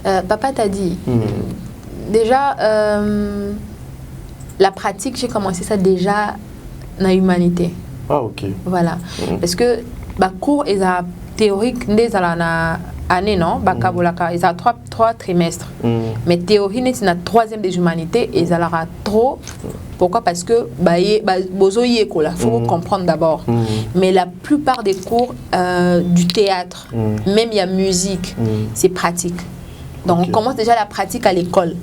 Papa t'a dit. Déjà, la pratique, j'ai commencé ça déjà dans l'humanité. Ah, ok. Voilà. Parce que, cours et la théorique, ils ont année, non? Ils ont trois trimestres. Mais théorie, c'est la troisième des humanités et ils ont trop. Pourquoi? Parce que, il faut comprendre d'abord. Mais la plupart des cours du théâtre, même il y a musique, c'est pratique. Donc, on commence déjà la pratique à l'école.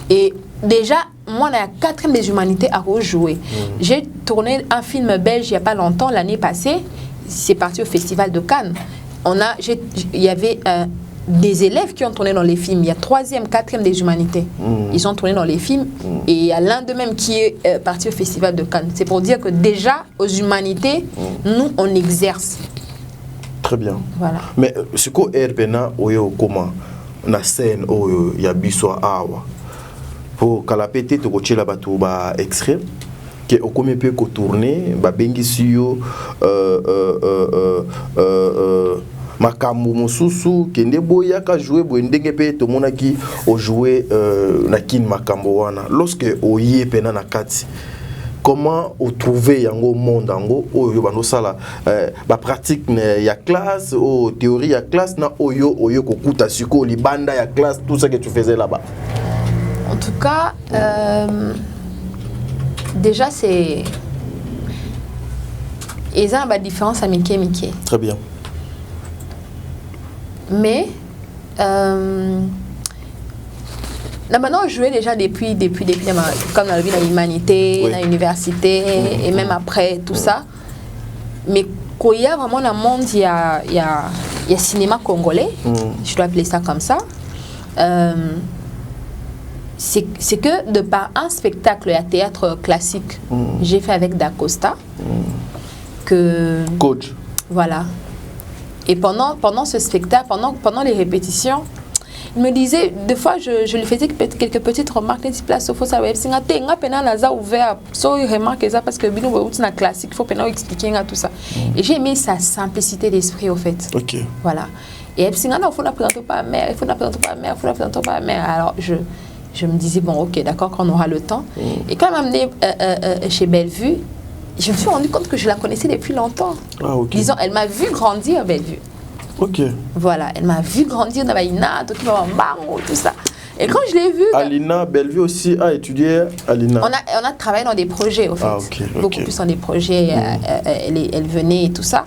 Et déjà, moi, on a 4e des humanités à rejouer. J'ai tourné un film belge il n'y a pas longtemps, l'année passée. C'est parti au Festival de Cannes. Il y avait des élèves qui ont tourné dans les films. Il y a 3e, 4e des humanités. Ils ont tourné dans les films. Et il y a l'un d'eux-mêmes qui est parti au Festival de Cannes. C'est pour dire que déjà, aux humanités, nous, on exerce. Très bien. Voilà. Mais ce qu'on a oyo comment na scène oyo ya biso awa pour kalapete to kochela batu ba extrait que au comme peut ko tourner ba bengisi yo makambo mosusu kende boya ka jouer bo ndenge pe to monaki o jouer na kin makambo wana lorsque oye pena na kati. Comment vous trouvez yango monde yango oyo bano sala ba pratique ya classe ou théorie ya classe na oyo kokuta siko libanda ya classe tout ce que tu faisais là-bas. En tout cas déjà c'est et ça a différence à Mickey. Très bien. Mais là maintenant je jouais déjà depuis comme dans la vie de l'humanité, dans l'université et même après tout ça. Mais quand il y a vraiment dans le monde, il y a cinéma congolais, je dois appeler ça comme ça. C'est que de par un spectacle à théâtre classique, j'ai fait avec Dacosta, que coach. Voilà. Et pendant ce spectacle, pendant les répétitions, il me disait, des fois, je lui faisais quelques petites remarques. Il dit, place, il faut savoir, si on a ouvert, il remarque ça parce que c'est un classique, il faut expliquer tout ça. Et j'ai aimé sa simplicité d'esprit, au fait. Ok. Voilà. Et il faut la présenter par la mère, il faut la présenter par la mère, il faut la présenter par la mère. Alors, je me disais, bon, ok, d'accord, quand on aura le temps. Et quand elle m'a amené chez Bellevue, je me suis rendu compte que je la connaissais depuis longtemps. Ah, ok. Disons, elle m'a vu grandir à Bellevue. Ok. Voilà, elle m'a vu grandir dans Baïna, tout ça. Et quand je l'ai vue... Alina, Bellevue aussi a étudié Alina. On a travaillé dans des projets, au fait. Ah, okay, beaucoup plus dans des projets. Elle venait et tout ça.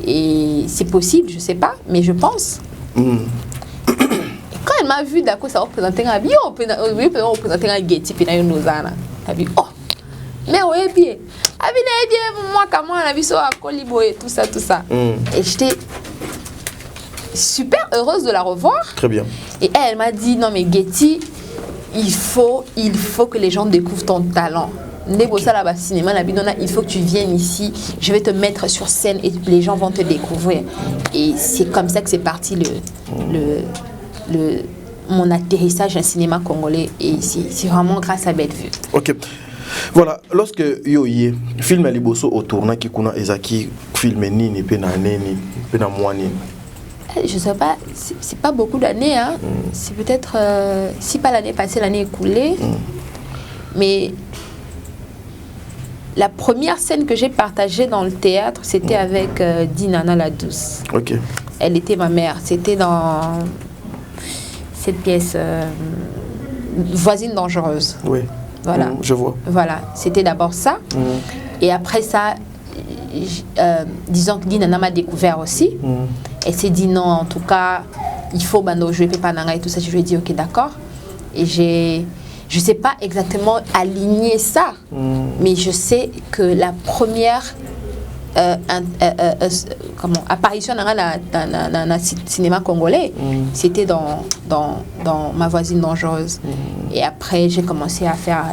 Et c'est possible, je ne sais pas, mais je pense. Quand elle m'a vu, d'accord, ça représentait un bio, représentait un Getty, puis elle a vu, oh, mais oui, bien. Moi, comment on a vu ça à Colibo et tout ça. Et j'étais super heureuse de la revoir. Très bien. Et elle m'a dit, non mais Getty, il faut que les gens découvrent ton talent. Il faut que tu viennes ici, je vais te mettre sur scène et les gens vont te découvrir. Et c'est comme ça que c'est parti mon atterrissage en cinéma congolais. Et c'est vraiment grâce à Bellevue. Ok. Voilà, lorsque yoye film à liboso au tournant qui kuna ezaki film nini pena moine. Je sais pas, c'est pas beaucoup d'années, hein. C'est peut-être, si pas l'année passée, l'année écoulée. Mais la première scène que j'ai partagée dans le théâtre, c'était avec Dinana la Douce. Ok. Elle était ma mère. C'était dans cette pièce Voisine dangereuse. Oui. Voilà. Je vois. Voilà, c'était d'abord ça. Et après ça, disons que Dinana m'a découvert aussi. Elle s'est dit non, en tout cas, il faut jouer Pepananga et tout ça. Je lui ai dit ok, d'accord. Et je sais pas exactement aligner ça, mais je sais que la première apparition dans le cinéma congolais, c'était dans Ma voisine dangereuse. Et après, j'ai commencé à faire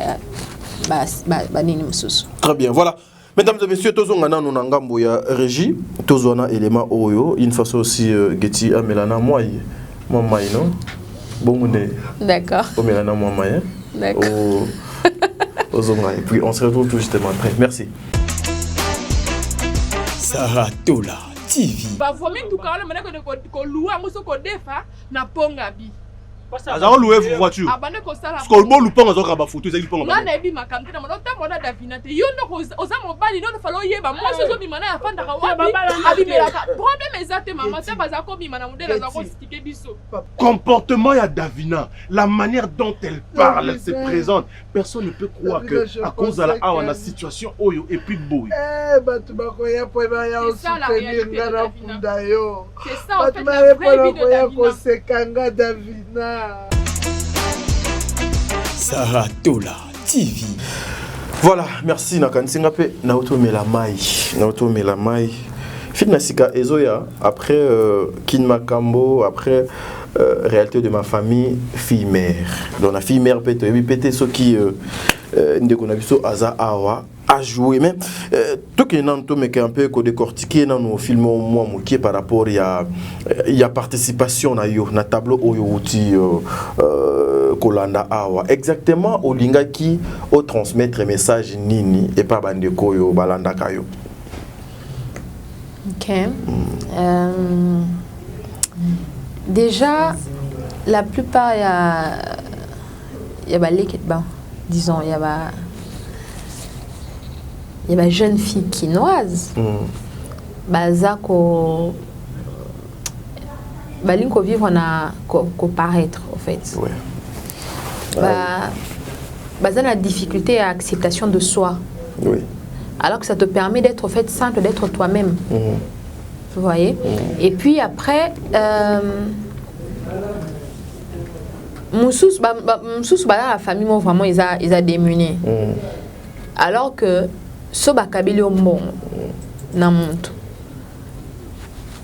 Très bien, voilà. Mesdames et messieurs, tous on a nous ngambo ya régie, tous on a élément oyo, une façon aussi Getty amelana moi non bon d'accord. Amelana moi d'accord. Et puis on se retrouve tout justement après. Merci. Saratola TV. Ba vomi tout quand le maneko ko louer ngo so ko defa na ponga bi. Azao louer voiture. Abane ko sala. Parce que le bon loupon azoka ba photo ezali ponga. Ngana ebi makamte na moto tamona Davinate. Yo ndoko oza mobali no falo yeba moi so bimana ya fanda ka wabi. Abimela ka. Problème exacte maman ça baza ko bimana modèle za ko stike biso. Comportement ya Davina, la manière dont elle parle, elle se présente. Personne ne peut croire que à cause de la awana situation oyo et puis boy. Batu bakoya po ba ya soutenir ngana kunda yo. C'est ça en fait la vraie vie de Davina. Sekanga Davina. Saratola TV. Voilà, merci Nakansingape. Naoto Melamai. Naoto Melamai. Fitnessika Ezoya, après Kin Makambo, après réalité de ma famille, fille-mère. Donc la fille-mère peut-être ceux qui Ndekonabiso Aza Awa a joué même tout qui est un peu décortiqué dans nos films moi qui par rapport il y a participation na yo na tableau oyouti Kolanda Awa exactement au linga qui au transmettre message nini et pas bandeko yo balanda kayo. Ok. Déjà, la plupart, il y a les disons, il y a jeune fille quinoise. Bazako. Balinko vivre qu'au paraître, en fait. Ouais. Bazan la difficulté à acceptation de soi. Oui. Alors que ça te permet d'être, en fait, simple, d'être toi-même. Vous voyez. Et puis après, Moussous, la famille, moi, vraiment, ils ont démuni. Alors que ce bakabili au bon, na monte.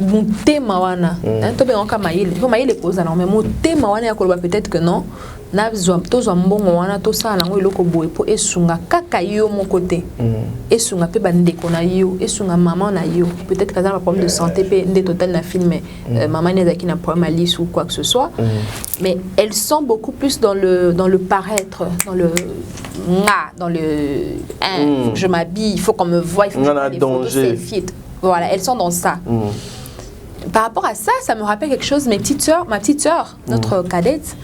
Mon thème wana, to be onka maïle, faut maïle cause non, mais mon thème wana ya koloba peut-être que non. Na zwa to zwa mbongo wana to sala ngo eloko boye po esunga kaka yo mon côté. Esunga pe bandeko na yo, esunga maman na yo. Peut-être que ça a un problème de santé pe ndé total na film maman n'est qui n'a problème à lisse ou quoi que ce soit. Mais elles sont beaucoup plus dans le paraître, dans le faut que je m'habille, il faut qu'on me voie, il faut que je fasse des photos selfie. Voilà, elles sont dans ça. Par rapport à ça, ça me rappelle quelque chose. Ma petite sœur, notre cadette,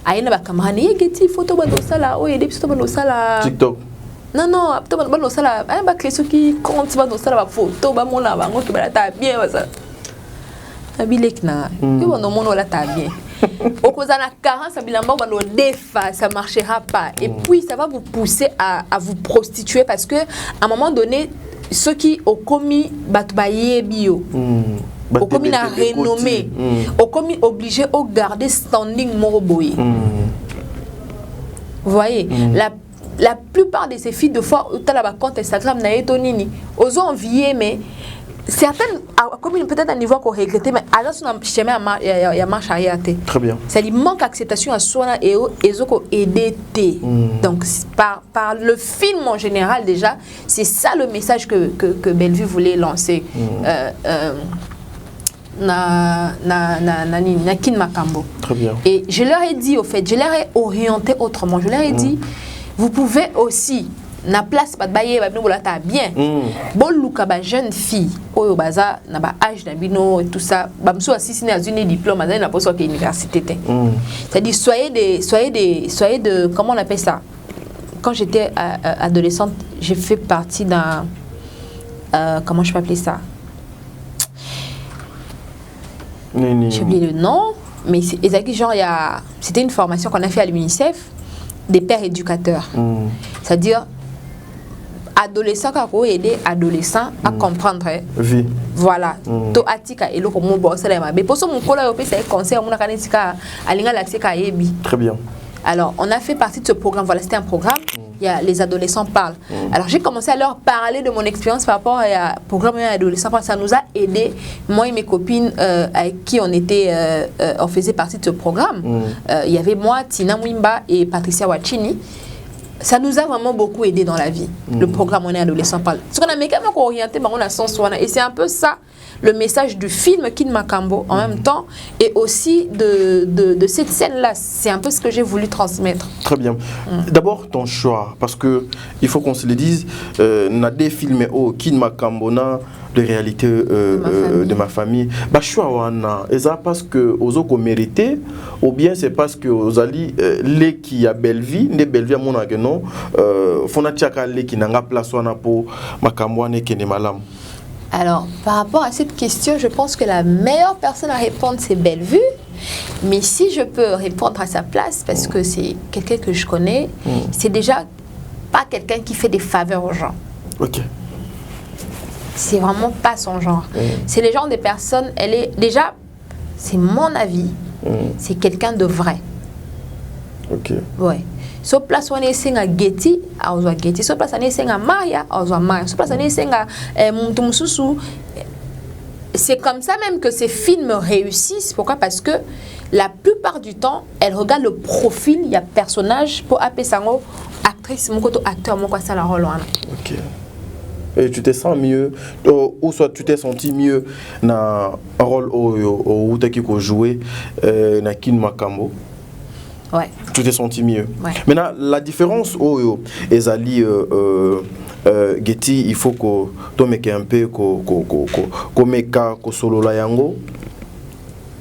a une camarade, il photo ça là, oh, il y a des photos ça là. TikTok. Non, photo ça là, un bac ceux qui comptent ça là, photo, bah mon là, on qui va la bien ça. Abilek na, et on mon là ta bien. Au cause de la carence, ça ne marchera pas. Et puis ça va vous pousser à vous prostituer parce que à un moment donné, ceux qui ont commis Batbaye bio. Au commis la renommée, au commis obligé au garder standing moroboy. Vous voyez, la plupart de ces filles de fois où tu as la compte Instagram na etonini, aux envier mais certaines comme peut-être à niveau qu'on regrette mais alors on jamais à marche arrière. Très bien. Ça lui manque d'acceptation à soi et aux aider. Donc par le film en général déjà, c'est ça le message que Bellevue voulait lancer. Na Kin Makambo. Très bien. Et je leur ai dit, au fait, je leur ai orienté autrement. Je leur ai dit, vous pouvez aussi, na place pas de bailler, ta bien. Bon luka ba jeune fille, oyo baza na ba âge na bino et tout ça. Bamso assisté à une diplôme, na pas soit université. C'est-à-dire soyez de comment on appelle ça? Quand j'étais adolescente, j'ai fait partie d'un comment je peux appeler ça? J'ai oublié le nom, mais c'était une formation qu'on a fait à l'UNICEF des pères éducateurs. C'est-à-dire, adolescents qui aider adolescents à comprendre. Oui. Voilà. To atika elo ko mo bo sala ma. Mais pour ça mon cola au PC conseil mon kanisika alinga l'accès ka yebi. Très bien. Alors, on a fait partie de ce programme. Voilà, c'était un programme. Il y a, les adolescents parlent. Alors, j'ai commencé à leur parler de mon expérience par rapport à programme adolescent. Ça nous a aidé, moi et mes copines avec qui on faisait partie de ce programme. Il y avait moi, Tina Mwimba et Patricia Wachini. Ça nous a vraiment beaucoup aidé dans la vie. Le programme On est adolescent parle. Ce qu'on a même orienté, on a sens et c'est un peu ça le message du film Kin Makambo en même temps et aussi de cette scène-là. C'est un peu ce que j'ai voulu transmettre. Très bien. D'abord, ton choix, parce que il faut qu'on se le dise, on a des films au Kin Makambo, de réalité de ma famille. Bah, choix, est ça parce que aux autres mérité ou bien c'est parce que aux alliés, les qui a belle vie, les belles vies à mon agnon, fonatiaka les qui n'ont pas place pour Makambo ne qui n'est malam. Alors, par rapport à cette question, je pense que la meilleure personne à répondre, c'est Bellevue. Mais si je peux répondre à sa place, parce que c'est quelqu'un que je connais, c'est déjà pas quelqu'un qui fait des faveurs aux gens. Ok. C'est vraiment pas son genre. C'est le genre de personne, elle est déjà, c'est mon avis, c'est quelqu'un de vrai. Ok. Ouais. So place on est senga Getty, a ozwa Getty. So place on est senga Maria, a ozwa Maria. So place on est senga Mususu. C'est comme ça même que ces films réussissent. Pourquoi? Parce que la plupart du temps, elles regardent le profil, il y a personnage pour appeler ça actrice, mon côté acteur, mon quoi ça la rôle. Ok. Et tu te sens mieux, ou soit tu t'es senti mieux dans un rôle où tu as joué dans Kin Makambo. Ouais. Tu t'es senti mieux. Ouais. Maintenant, la différence, Ezali, Getty, il faut que tu mettes un peu, que solo la yango,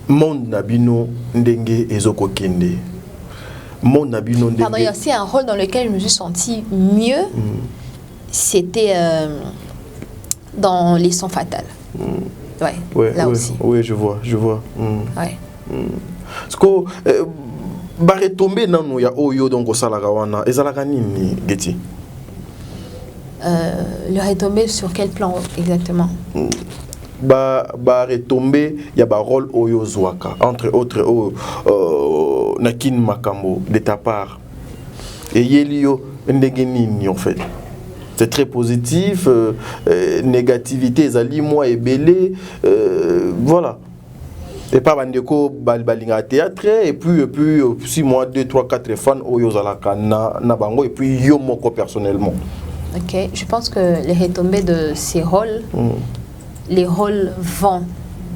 monde nabino ndenge ezoko kende. Monde nabino ndenge. Pardon, il y a aussi un rôle dans lequel je me suis sentie mieux. C'était dans Les Sons Fatales. Ouais, là aussi. Oui, je vois. Ouais. Parce que ba retomber nanu ya oyo donc osala wana ezalaka nini Getty? Le retomber sur quel plan exactement? Ba retomber ya ba rôle oyo zwaka entre autres na Kin Makambo de ta part. Et yelio ndenge nini en fait? C'est très positif, négativité ezali moi ebele, voilà. Et pas bandeko balinga théâtre et puis 6 mois 2 3 4 fans oyo zalaka na bango et puis yo moko personnellement. OK, je pense que les retombées de ces rôles, les rôles vont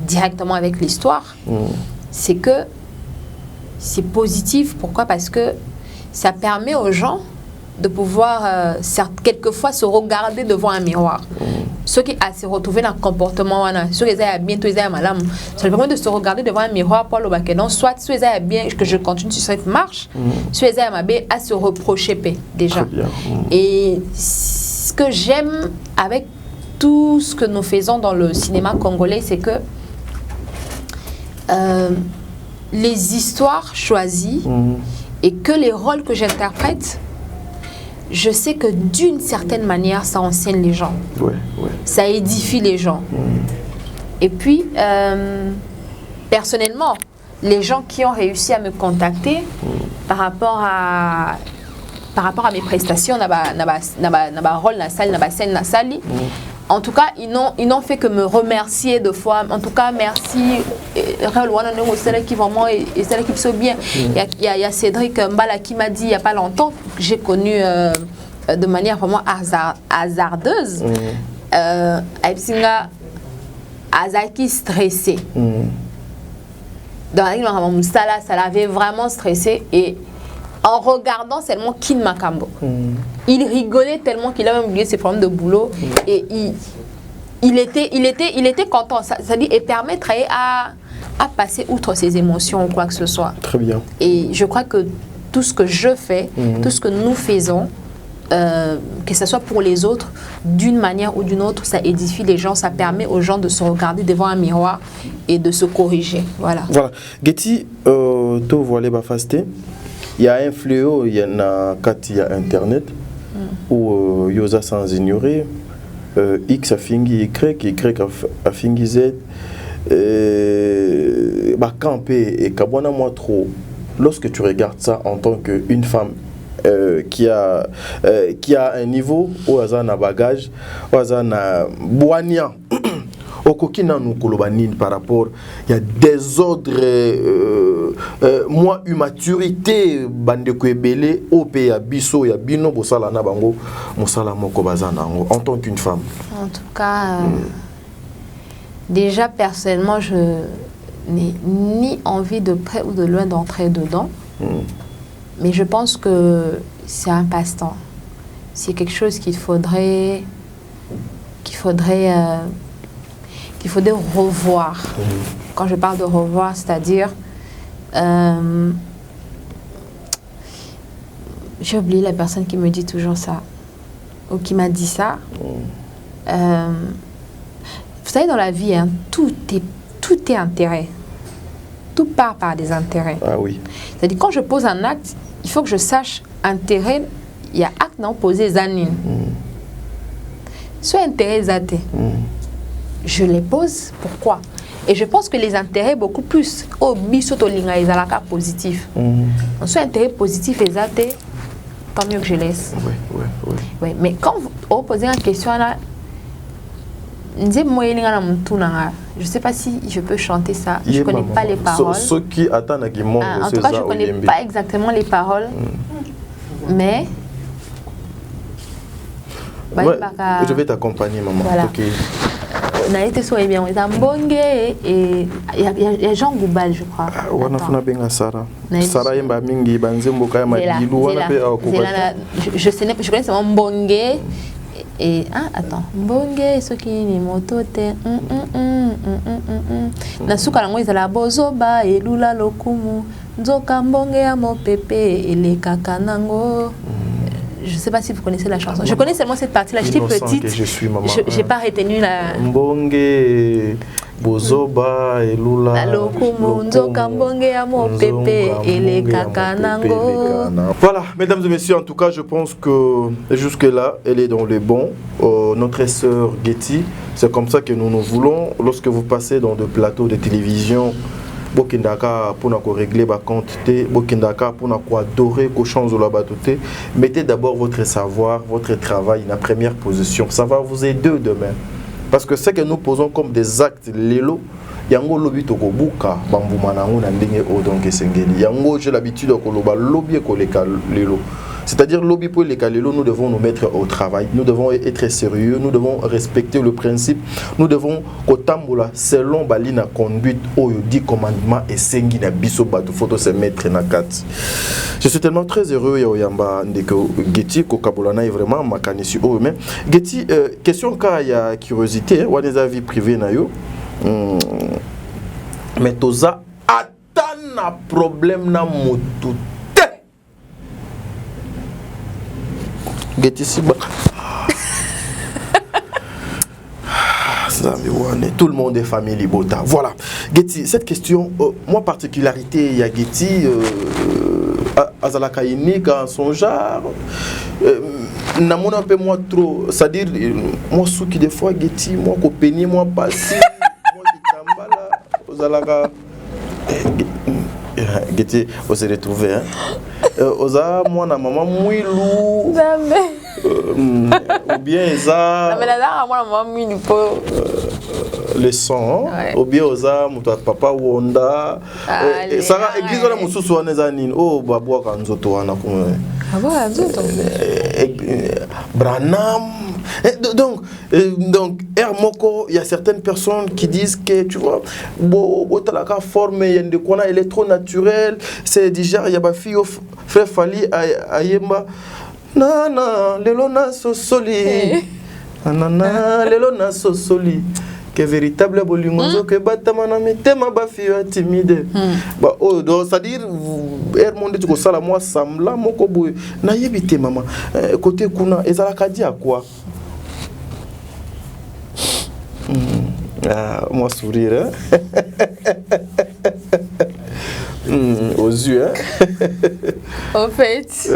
directement avec l'histoire. C'est que c'est positif. Pourquoi? Parce que ça permet aux gens de pouvoir quelquefois se regarder devant un miroir. Ceux qui se retrouvent dans le comportement, ceux qui ont bien, tous les malades, ça permet de se regarder devant un miroir pour le bac. Donc, soit ceux qui ont bien, que je continue sur cette marche, ceux qui ont bien à se reprocher déjà. Et ce que j'aime avec tout ce que nous faisons dans le cinéma congolais, c'est que les histoires choisies et que les rôles que j'interprète, je sais que d'une certaine manière, ça enseigne les gens. Ça édifie les gens. Et puis, personnellement, les gens qui ont réussi à me contacter par rapport à mes prestations, dans ma rôle, dans la salle, dans la scène, dans la salle, en tout cas, ils n'ont fait que me remercier deux fois. En tout cas, merci. Qui vraiment et celle qui se bien. Il y a Cédric Mbala qui m'a dit il n'y a pas longtemps, que j'ai connu de manière vraiment hasardeuse. Aïpsinga Azaki stressé. Dans la ça l'avait vraiment stressé. Et en regardant seulement Kin Makambo, il rigolait tellement qu'il a même oublié ses problèmes de boulot. Et il était content. Ça dit, et permettre à passer outre ses émotions ou quoi que ce soit. Très bien. Et je crois que tout ce que je fais, tout ce que nous faisons, que ce soit pour les autres, d'une manière ou d'une autre, ça édifie les gens, ça permet aux gens de se regarder devant un miroir et de se corriger. Voilà. Getty, tu vois les bafasté. Il y a un fléau, il y en a quand il y a Internet, où Yosa sans ignorer, X a fingi Y a fingi Z, campé et kabwana moi trop. Lorsque tu regardes ça en tant qu'une femme qui a un niveau, où elle a un bagage, où elle a un boignan. Par rapport, il y a des ordres, moi, une maturité, bandeko ebele, OP, ya biso, ya bino, bosala na bango, mosala moko bazana en tant qu'une femme. En tout cas, déjà personnellement, je n'ai ni envie de près ou de loin d'entrer dedans, mais je pense que c'est un passe-temps. C'est quelque chose qu'il faudrait revoir. Quand je parle de revoir, c'est-à-dire, j'ai oublié la personne qui me dit toujours ça, ou qui m'a dit ça. Vous savez, dans la vie, hein, tout est intérêt. Tout part par des intérêts. Ah oui. C'est-à-dire, quand je pose un acte, il faut que je sache intérêt. Il y a acte non posé zanine. Soit intérêt zaté. Je les pose, pourquoi? Et je pense que les intérêts beaucoup plus au bisoto linga ezalaka positif. On soit intérêt positif exacté, tant mieux que je laisse. Oui. Mais quand vous posez une question là, je ne sais pas si je peux chanter ça. Je ne connais pas les paroles. Ceux qui attendent à qui montent, en tout cas, je ne connais pas exactement les paroles. Mais ouais, je vais t'accompagner, maman. Voilà. Okay. On a été sur bien, on est en Bongue et il y a Jean Goubal, je crois. Sarah Yemba Mingi, Banzembo Kayama Dilou, je connais seulement Bongue et attends, Bongue ce qui ni motote. Nasuka lango izala bozoba et lula lokumu, nzoka Mbongue ya mopepe et les kakanango. Je ne sais pas si vous connaissez la chanson. Je connais seulement cette partie-là. J'étais petite. Je n'ai pas retenu la. Mbongue, Bozoba, et Lula. Voilà, mesdames et messieurs, en tout cas, je pense que jusque-là, elle est dans le bon. Notre sœur Getty, c'est comme ça que nous nous voulons. Lorsque vous passez dans des plateaux de télévision, Bokindaka pour nous régler ba quantité, Bokindaka pour nous adorer ko change la batoté. Mettez d'abord votre savoir, votre travail en première position. Ça va vous aider demain. Parce que ce que nous posons comme des actes lélo, yango lobi toko buka bambuma nango na ndenge o donc esengeli. Yango j'ai l'habitude ko loba lobi ko leka lélo. C'est-à-dire, lobby pour les Kalélo, nous devons nous mettre au travail, nous devons être sérieux, nous devons respecter le principe, nous devons, selon Balina conduite, au 10 commandements et sengi na biso batu photo se mettre na kat. Je suis tellement très heureux, Yamba Ndeko Getty, Kokabolana est vraiment ma canisse. Mais Getty, question quand il y a curiosité, ou des avis privés na yo, mais toza attend un problème na motu. Getty Siba. Tout le monde est famille Libota. Voilà. Getty, cette question, moi particularité, il y a Getty, Azalaka unique en son genre. Namon un peu moins trop, c'est-à-dire, moi souki des fois Getty, moi copéni, moi passé, moi Kitambala, Azalaka. Getty, on s'est retrouvé, hein. Oza, moi, na maman mouilou. Ou bien Eza. Les sons, ou bien Oza, mouta papa Wonda. Sarah, église la moussou ou Nezanin. Oh, Babou Kanzoto, wana comme. Ah bon, Kanzoto. Branham. Donc, Hermoko, il y a certaines personnes qui disent que, tu vois, Botalaka forme, elle est trop naturelle, c'est déjà, il y a ma fille, frère Fali, Ayemba, Nana, Lelona Sosoli, Nana, Lelona Sosoli, que véritable bolingozo, que Batamana, mais tema bafi timide. C'est-à-dire, Hermonde, tu sais, moi, Samla, Mokobo, Naïbité, maman, côté Kuna, Ezalaka dit à quoi? Moi sourire, hein? Aux yeux, hein? En fait,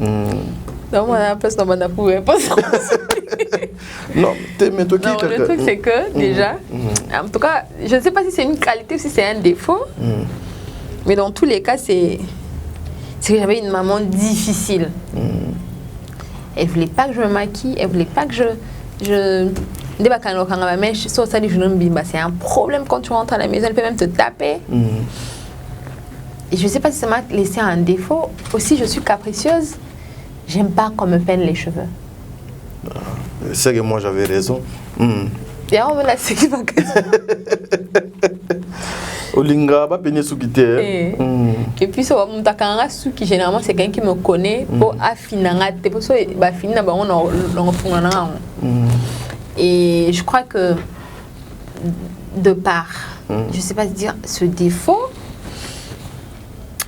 non, moi, la place, on n'a pas non, mais toi qui le truc, c'est que, déjà, en tout cas, je ne sais pas si c'est une qualité ou si c'est un défaut, mais dans tous les cas, c'est que j'avais une maman difficile. Elle ne voulait pas que je me maquille, elle ne voulait pas que je c'est un problème quand tu rentres à la maison, elle peut même te taper. Et je ne sais pas si ça m'a laissé un défaut. Aussi, je suis capricieuse. J'aime pas qu'on me peigne les cheveux. C'est que moi j'avais raison. Et on me l'a dit qu'il va Olinga, va peigner sous guitare. Et puis, qui généralement c'est quelqu'un qui me connaît pour affiner. Et je crois que de par, je ne sais pas dire ce défaut,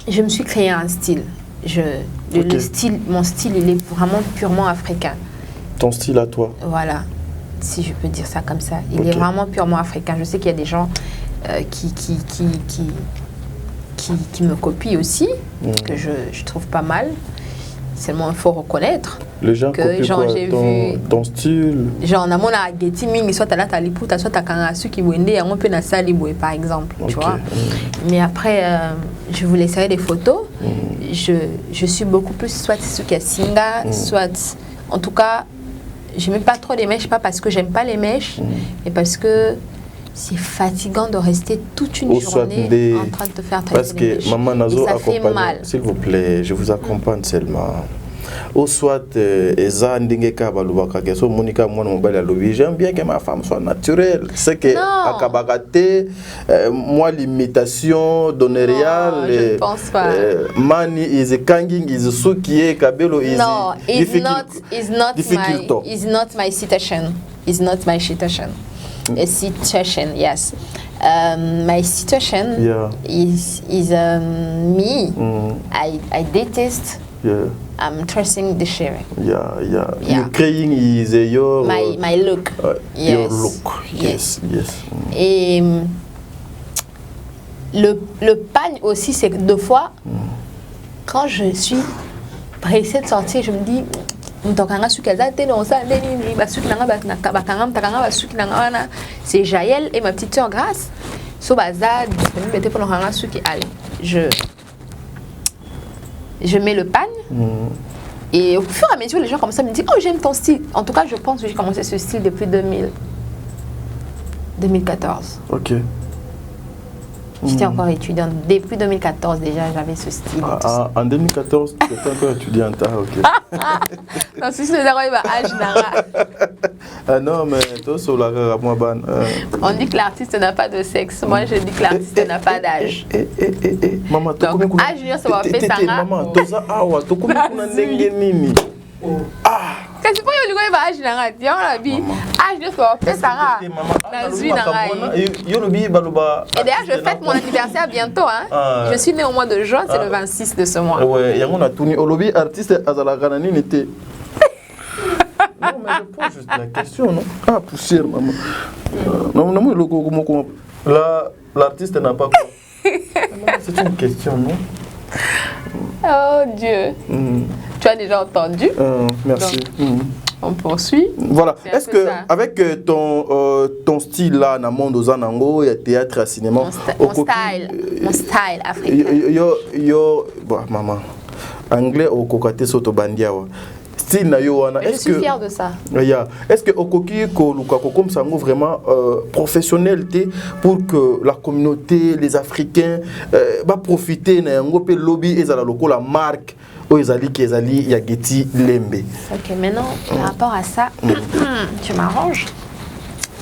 je me suis créé un style. Le style, mon style, il est vraiment purement africain. Ton style à toi? Voilà, si je peux dire ça comme ça. Il est vraiment purement africain. Je sais qu'il y a des gens qui me copient aussi, que je trouve pas mal. Seulement, il faut reconnaître. Les gens copient genre, quoi, j'ai vu. ton style. Genre, on a mon Getty Ming, soit à la Liputa, soit à Kangasu qui wende, on peut na Saliboué par exemple, tu vois. Mais après, je vous laisserai des photos. Je suis beaucoup plus soit Sukasinga, soit. En tout cas, je n'aime pas trop les mèches, pas parce que j'aime pas les mèches, mais parce que c'est fatigant de rester toute une journée en train de te faire traiter les mèches. Parce que maman Nazo accompagne, s'il vous plaît, je vous accompagne seulement. Ou soit Eza Ndingeka Balubaka, que soit Monica Mouana Mobile à l'objet. J'aime bien que ma femme soit naturelle. C'est que à Kabagate, moi l'imitation d'Onerial, je pense pas. Mani is a kanging is a suki Kabelo is no, it's not my situation. It's not my situation. A situation, yes. My situation is me. I detest. I'm trusting the sharing. You're creating is your my look. Your look. Yes. Et le pagne aussi, c'est que deux fois, quand je suis pressée de sortir, je me dis, c'est Jaël et ma petite soeur Grace. So bazar disponible pour allez, je mets le pagne et au fur et à mesure les gens comme ça me disent oh j'aime ton style. En tout cas je pense que j'ai commencé ce style depuis 2014. Ok. J'étais encore étudiante. Depuis 2014 déjà j'avais ce style. En 2014 tu étais encore étudiante. Ok. Non si c'est âge nara. Non mais toi sur la moi ban. On dit que l'artiste n'a pas de sexe. Moi je dis que l'artiste n'a pas d'âge. Maman donc âge junior ça va faire ça. Maman toza awa to komi kuna ndenge nini. Quand tu peux y aller âge nara tiens la vie. Âge junior ça va faire ça. Et d'ailleurs je fête mon anniversaire bientôt hein. Je suis née au mois de juin, c'est le 26 de ce mois. Ouais, yango na tuni olobi artiste azalaka na nini te. Non, mais je pose juste la question, non? Ah, poussière, maman. Non, là, l'artiste n'a pas quoi. C'est une question, non? Oh Dieu. Tu as déjà entendu? Merci. Donc, on poursuit. Voilà. Est-ce que, avec ton style là, dans le monde aux Anango, il y a théâtre, cinéma. Mon style africain. Bon, maman. Anglais au Kokate Sotobandiawa. Je suis fière de ça. Est-ce que Okoki comme ça vraiment professionnel pour que la communauté, les Africains, va profiter de lobby et la marque il y a Getty Lembe. Ok, maintenant par rapport à ça, tu m'arranges.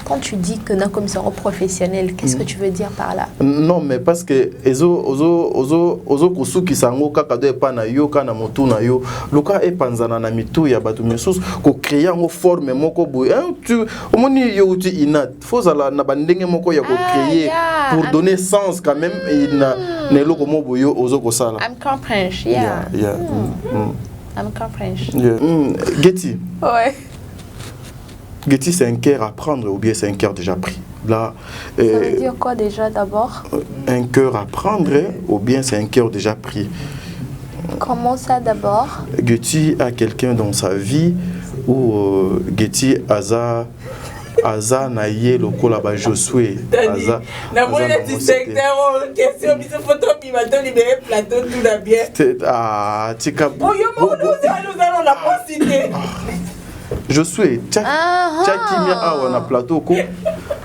Quand tu dis que d'un commissaire professionnel, qu'est-ce que tu veux dire par là? Non, mais parce que ozo kusuki sango kaka do epa na yo kana motu na yo luka epanzana na mitu ya batu mesusu ko créer ngo forme moko boy tu omoni yo uti inat fozala na bandenge moko ya ko créer pour donner sens quand même na eloko mo boyo ozo ko sala. I'm comprehension. I'm comprehension. Getty. Ouais. Getty, c'est un cœur à prendre ou bien c'est un cœur déjà pris? Là, ça veut dire quoi déjà d'abord? Un cœur à prendre ou bien c'est un cœur déjà pris? Comment ça d'abord? Getty a quelqu'un dans sa vie ou Getty Aza naye loko la ba Josué Aza na moi tu secteur question biso photo bi va te libérer plateau tout va bien. Tika. Oh yo nous allons la procéder. Je suis Tchakimia awa na plateau ko.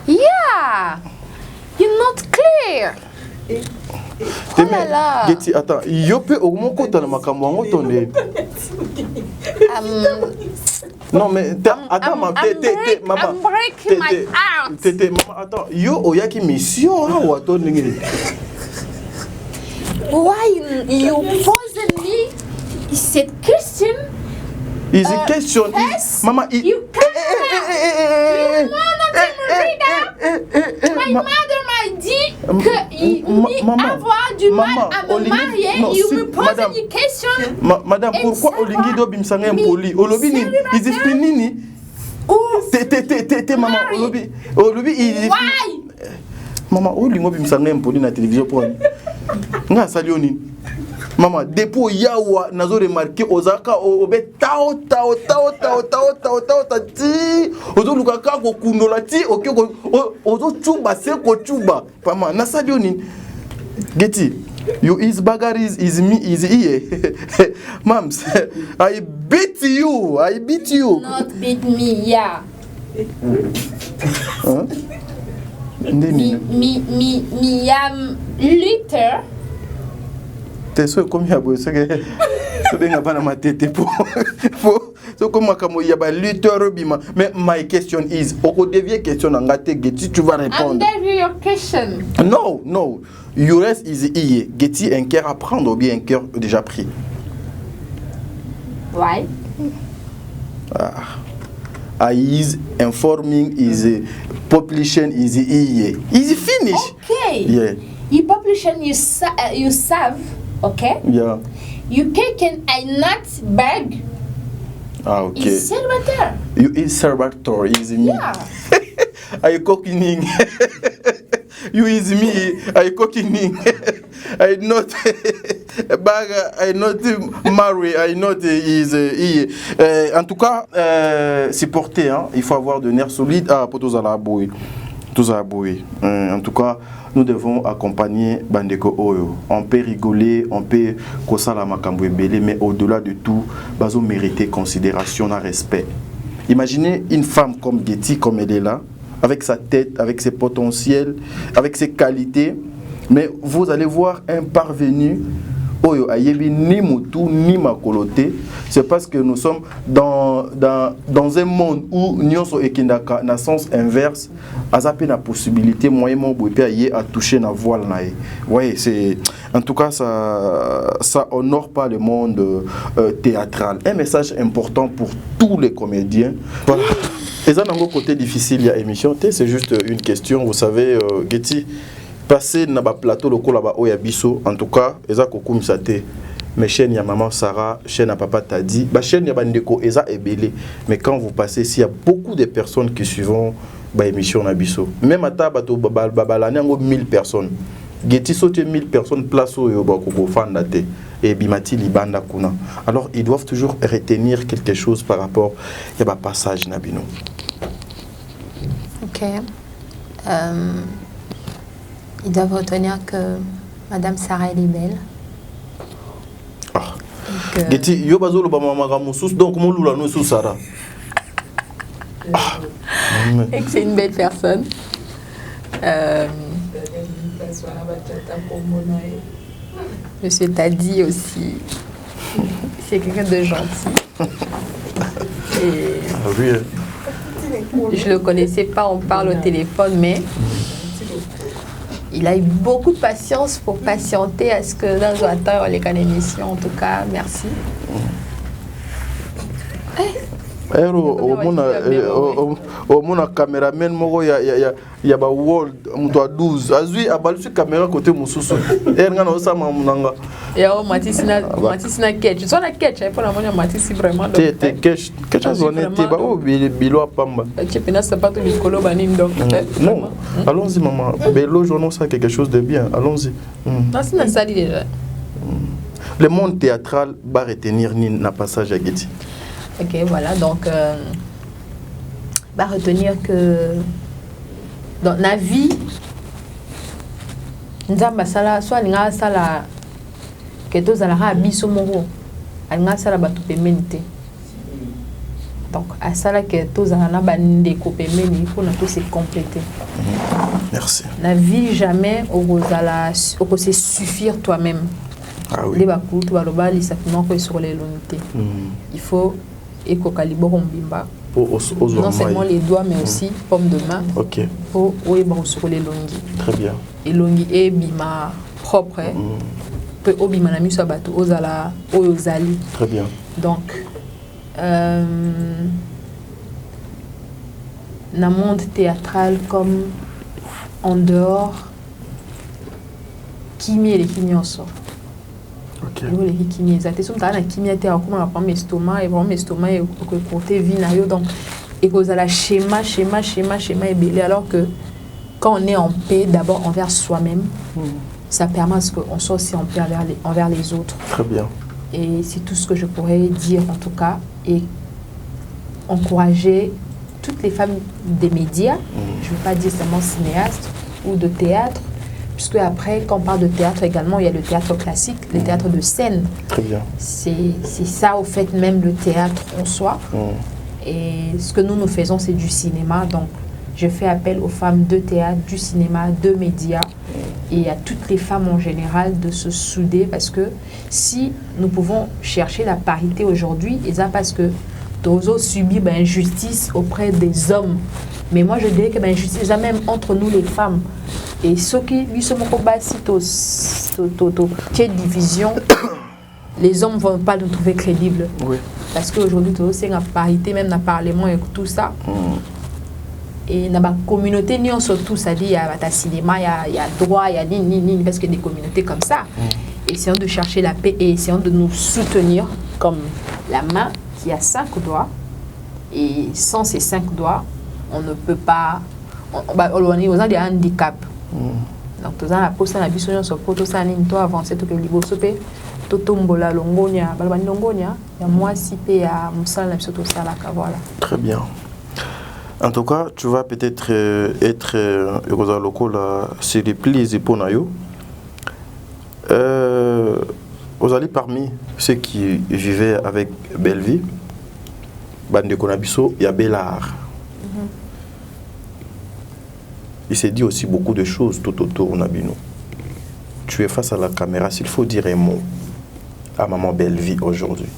Yeah. You're not clear. Oh là là. Getty, attends, yo pe oumoko ta na makambo ngo tonde. Non mais attends maman, I'm breaking my heart. Maman, attends, yo oyaki mission awa to ndenge. Why you posed me cette question? Is a question. Maman, you my mother m'a dit que avoir du mal à me marier, you me pose une question. Madame, pourquoi Olingi do bimsanga impoli? Olobi ni, ils expliquent nini? Maman, Olobi, il Why? Maman, Olingo bimsanga impoli na télévision pour nga salioni. Maman, depuis yawa nazo remarqué ozaka obe tao ti ozo lukaka ko kundola ti oke ozo chuba se ko chuba pama nasadio ni Getty you is bagaris is me is here mams I beat you Not beat me, yeah. Huh? Me am luther. T'es sûr comme ya boy c'est que benga bana matete pour so comme comme ya ba lutteur bima mais my question is oko devient question ngate Getty tu vas répondre. I'm there your question. No you rest is here Getty un cœur à prendre ou bien un cœur déjà pris. Why? Is informing is population is here. Is finished. Okay. Yeah. You population you serve, okay? Yeah. You can I not beg. Ah okay. Is célibataire. You is servator is me. Yeah. I cooking. You is me. I cooking. I not bag. I not marry. I not is en tout cas, supporter. Hein, il faut avoir de nerfs solides. Ah, pour tous à la bouille. Tous à la bouille. En tout cas, nous devons accompagner Bandeko Oyo. On peut rigoler, on peut kosala makambo ebele, mais au-delà de tout, bazo mériter considération et respect. Imaginez une femme comme Getty, comme elle est là, avec sa tête, avec ses potentiels, avec ses qualités, mais vous allez voir un parvenu, Oyo ayebi ni mutu ni makoloté, c'est parce que nous sommes dans un monde où nyonso ekendaka na sens inverse, azape na possibilité moyen mo boipe à toucher na voile na. Ouais, c'est en tout cas ça honore pas le monde théâtral. Un message important pour tous les comédiens. Voilà. Et ça, dans le côté difficile, il y a émission. C'est juste une question. Vous savez, Getty, passer dans le plateau local là-bas, où il y a Bisso, en tout cas, et ça, Kokou Msate, mes chaînes, il y a Maman Sarah, chaîne à Papa Tadi, ma chaîne, il y a Bandeko, et ça, est belé. Mais quand vous passez ici, il y a beaucoup de personnes qui suivent l'émission à Bisso. Même à Tabato, Babalani, il y a 1000 personnes. Getty saute 1000 personnes, place où il y a beaucoup de fans. Et Bimati Libanda Kuna. Alors ils doivent toujours retenir quelque chose par rapport à un passage Nabino. Ok. Ils doivent retenir que Madame Sarah elle est belle. Getty, yo bazolo ba mama musus donc mon lula no sous Sarah. Et que c'est une belle personne. Monsieur Tadi aussi, c'est quelqu'un de gentil. Et je le connaissais pas, on parle au téléphone, mais il a eu beaucoup de patience pour patienter à ce que là, je attends les cannes émissions. En tout cas, merci. Au mon caméraman moko ya ba world muto a 12 azui abalusi caméra côté mususu nga na osama munanga ya o matisina ketch so na ketch pour la monia matisi vraiment te ketch azone te ba o bilo pamba tu peux pas pas tout likolo banim donc non allons-y maman belo journaux ça quelque chose de bien allons-y non c'est na sali déjà le monde théâtral va retenir ni na passage à Getty. Ok, voilà, donc, retenir que dans la vie, Nzamba sala, soit l'inga sala, que tous à la rabiso moro, l'inga sala batu pémenité. Donc, à sala que tous à la bande copémen, il faut tout se compléter. Merci. La vie, jamais, au se suffire toi-même. Ah oui. Les bakous, tu vas le bas, il s'appelle sur les lonités. Il faut et non seulement les doigts mais aussi paume de main. Ok. Pour sur les longues. Très bien. Et longues et bima propre. Peut obima na miso bato ozala ozali. Très bien. Donc na monde théâtral comme en dehors qui met les kinyonso. Ok. Les chimiques, exactement. Sommes dans la chimie, t'es encore à prendre l'estomac et vraiment l'estomac est côté vinaio donc et cause à la schéma et belé alors que quand on est en paix d'abord envers soi-même, ça permet à ce qu'on soit aussi en paix envers les autres. Très bien. Et c'est tout ce que je pourrais dire en tout cas. Et encourager toutes les femmes des médias, je ne veux pas dire seulement cinéastes ou de théâtre, puisque après, quand on parle de théâtre également, il y a le théâtre classique, le théâtre de scène. Très bien. C'est ça, au fait, même le théâtre en soi. Et ce que nous faisons, c'est du cinéma. Donc, je fais appel aux femmes de théâtre, du cinéma, de médias et à toutes les femmes en général de se souder, parce que si nous pouvons chercher la parité aujourd'hui, et ça parce que nous avons subi injustice auprès des hommes. Mais moi, je dirais que l'injustice, même entre nous les femmes. Et ce qui lui sommes division, les hommes ne vont pas nous trouver crédibles. Oui. Parce qu'aujourd'hui, c'est une parité, même dans le Parlement et tout ça. Et dans la communauté, nous surtout, ça dit, il y a le cinéma, il y a droit, il y a ni, parce qu'il y a des communautés comme ça. Essayons de chercher la paix et essayons de nous soutenir comme la main qui a 5 doigts. Et sans ces 5 doigts, on ne peut pas. On est aux gens des handicaps. Donc, tout ça, la poste na biso nyonso po to ça ni to avancer to ke liboso pe to tombola longonia balabani longonia ya mwasi pe ya musala na biso to sala ka voilà. Très bien. En tout cas, tu vas peut-être être heureuse local sur les plis pour nayo. Vous allez parmi ceux qui vivaient avec Bellevie, bande konabiso ya Bellard. Il s'est dit aussi beaucoup de choses tout autour Nabino. Tu es face à la caméra, s'il faut dire un mot à maman Bellevie aujourd'hui.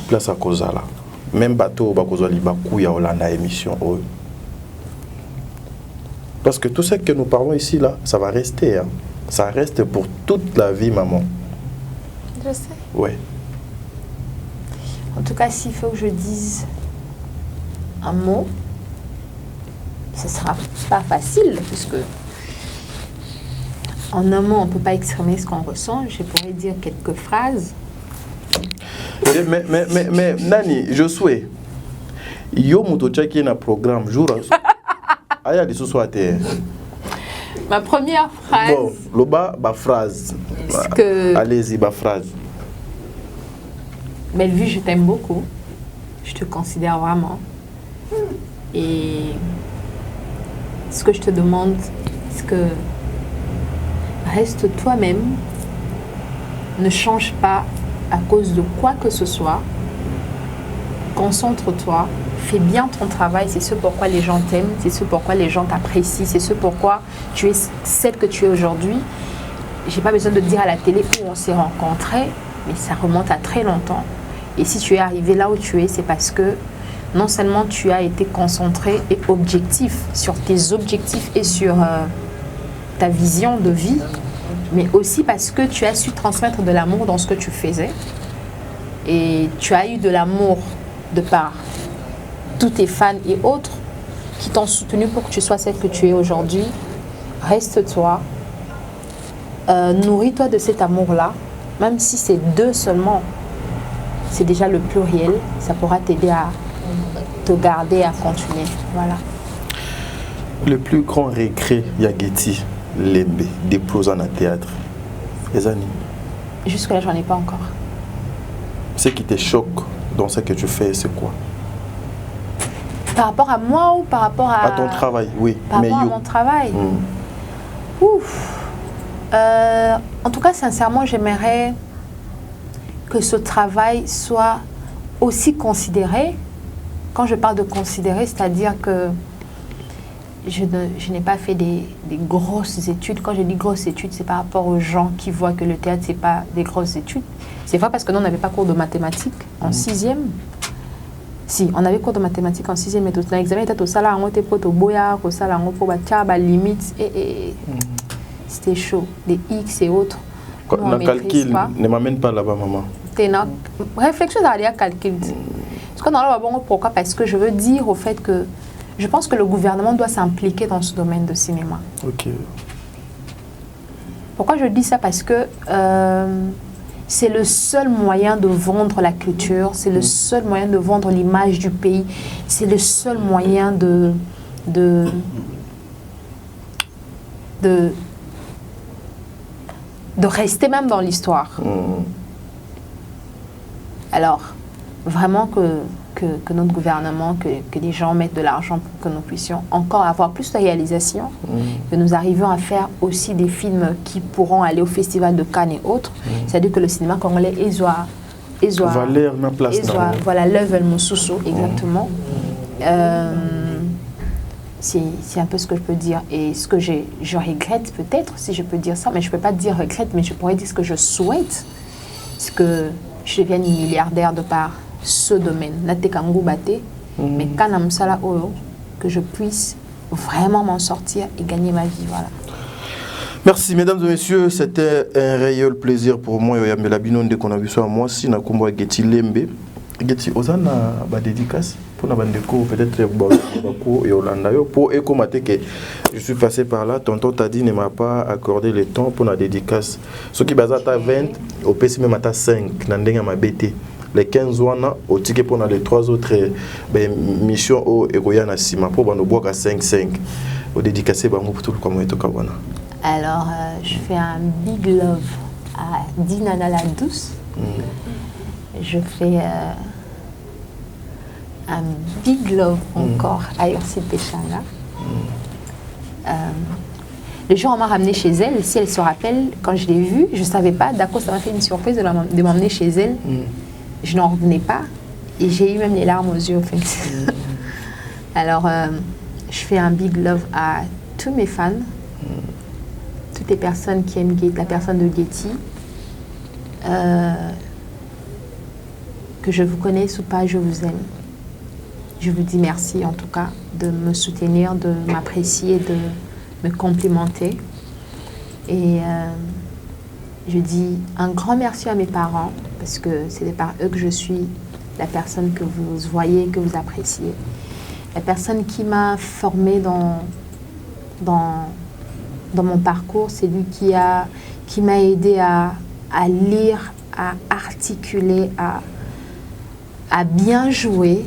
Place à cause là. Même bateau bakozali bakou ya Hollanda émission. Parce que tout ce que nous parlons ici là, ça va rester. Hein. Ça reste pour toute la vie, maman. Je sais. Oui. En tout cas, s'il faut que je dise un mot, ce ne sera pas facile, puisque en un mot, on ne peut pas exprimer ce qu'on ressent. Je pourrais dire quelques phrases. Mais Nani, je souhaite. Yo mutocha qui est un programme jour. Aya de ce soir. Ma première phrase. Bon, loba ba phrase. Que... Allez-y, ba phrase. Bellevue, je t'aime beaucoup. Je te considère vraiment. Et ce que je te demande, c'est que reste toi-même. Ne change pas à cause de quoi que ce soit. Concentre-toi. Fais bien ton travail. C'est ce pourquoi les gens t'aiment. C'est ce pourquoi les gens t'apprécient. C'est ce pourquoi tu es celle que tu es aujourd'hui. J'ai pas besoin de dire à la télé où on s'est rencontrés, mais ça remonte à très longtemps. Et si tu es arrivé là où tu es, c'est parce que non seulement tu as été concentré et objectif sur tes objectifs et sur ta vision de vie, mais aussi parce que tu as su transmettre de l'amour dans ce que tu faisais. Et tu as eu de l'amour de par tous tes fans et autres qui t'ont soutenu pour que tu sois celle que tu es aujourd'hui. Reste-toi. Nourris-toi de cet amour-là, même si c'est 2 seulement. C'est déjà le pluriel. Ça pourra t'aider à te garder, à continuer. Voilà. Le plus grand regret, Yageti, Lembe, déposant en théâtre. Les années. Jusque-là, j'en ai pas encore. Ce qui te choque dans ce que tu fais, c'est quoi? Par rapport à moi ou par rapport à ton travail, oui. Par rapport à mon travail. Ouf. En tout cas, sincèrement, j'aimerais que ce travail soit aussi considéré. Quand je parle de considérer, c'est-à-dire que je n'ai pas fait des grosses études. Quand je dis grosses études, c'est par rapport aux gens qui voient que le théâtre, ce n'est pas des grosses études. C'est vrai parce que nous, on n'avait pas cours de mathématiques en 6e. Si, on avait cours de mathématiques en 6e, mais tout l'examen était au salaire, on était au boya, au salaire, on était limite. Et c'était chaud. Des X et autres. Le calcul ne m'amène pas là-bas, maman. Réflexion derrière calcul. Pourquoi? Parce que je veux dire au fait que je pense que le gouvernement doit s'impliquer dans ce domaine de cinéma. Ok. Pourquoi je dis ça? Parce que c'est le seul moyen de vendre la culture, c'est le seul moyen de vendre l'image du pays, c'est le seul moyen de de rester même dans l'histoire. Alors, vraiment que notre gouvernement, que les gens mettent de l'argent pour que nous puissions encore avoir plus de réalisations, que nous arrivions à faire aussi des films qui pourront aller au Festival de Cannes et autres. C'est-à-dire que le cinéma congolais Valère na place voilà, level Moussousou, exactement. C'est un peu ce que je peux dire. Et ce que je regrette peut-être, si je peux dire ça, mais je ne peux pas dire regrette, mais je pourrais dire ce que je souhaite, c'est que je devienne une milliardaire de par ce domaine. Mais que je puisse vraiment m'en sortir et gagner ma vie. Voilà. Merci mesdames et messieurs, c'était un réel plaisir pour moi. Qu'on a vu ça moi si na kombo Getty Lembe. Getty ozana ba dédicace pour na bandeko peut-être bako et Olanda yo pour écomater que je suis passé par là. Tonton Tadi ne m'a pas accordé le temps pour la dédicace. Ce qui bazata 20 au PC même à 5 na ndenga mabete. Les 15 wana au ticket pour les 3 autres missions au Egoyana Sima pour bano boka 5 au dédicacé bango pour tout le comme to kabana. Alors je fais un big love à Dinana la douce. Je fais un big love encore à Ursi Péchanga. Le jour où on m'a ramenée chez elle, si elle se rappelle, quand je l'ai vue, je ne savais pas, d'accord, ça m'a fait une surprise de m'emmener chez elle. Je n'en revenais pas et j'ai eu même les larmes aux yeux en fait. Alors, je fais un big love à tous mes fans, toutes les personnes qui aiment la personne de Getty. Que je vous connaisse ou pas, je vous aime. Je vous dis merci en tout cas de me soutenir, de m'apprécier, de me complimenter. Et je dis un grand merci à mes parents parce que c'est par eux que je suis la personne que vous voyez, que vous appréciez. La personne qui m'a formée dans mon parcours, c'est lui qui m'a aidé à lire, à articuler, à bien jouer.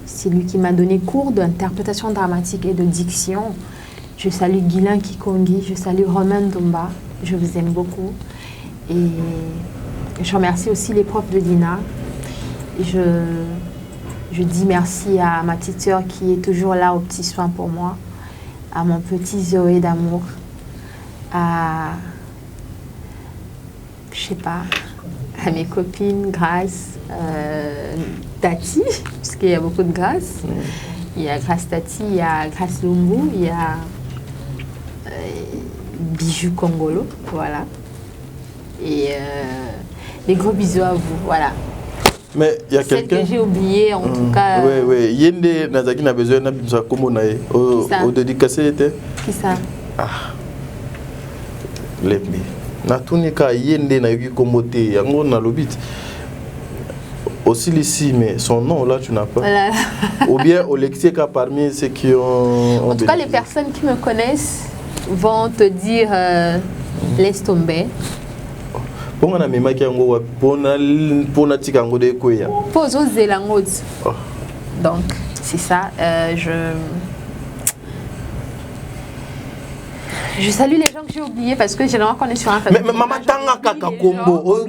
C'est lui qui m'a donné cours d'interprétation dramatique et de diction. Je salue Guylain Kikongi, je salue Romain Domba, je vous aime beaucoup. Et je remercie aussi les profs de l'INA. Je dis merci à ma petite sœur qui est toujours là aux petits soins pour moi, à mon petit Zoé d'amour, à, je sais pas, à mes copines Grace, Tati, parce qu'il y a beaucoup de Grace. Il y a Grace Tati, il y a Grace Lumbu, il y a Bijou Congolo, voilà. Et des gros bisous à vous, voilà. Mais il y a quelqu'un que j'ai oublié en tout cas. Oui, oui. Yende Nazaki n'a besoin de ça comme on a au dédicacé était. Qui ça? Ah. Let me. Na tunika Yende na yuki komote yango na lobit. Aussi ici, mais son nom là tu n'as pas. Voilà. Ou bien au lexique parmi ceux qui ont. En tout cas, les personnes qui me connaissent vont te dire laisse tomber. Pour on a mis makiango pour na tikango de koya. Pose aux élangots. Donc c'est ça. Je salue les gens que j'ai oubliés parce que généralement quand on est sur un mais maman tanga kaka kombo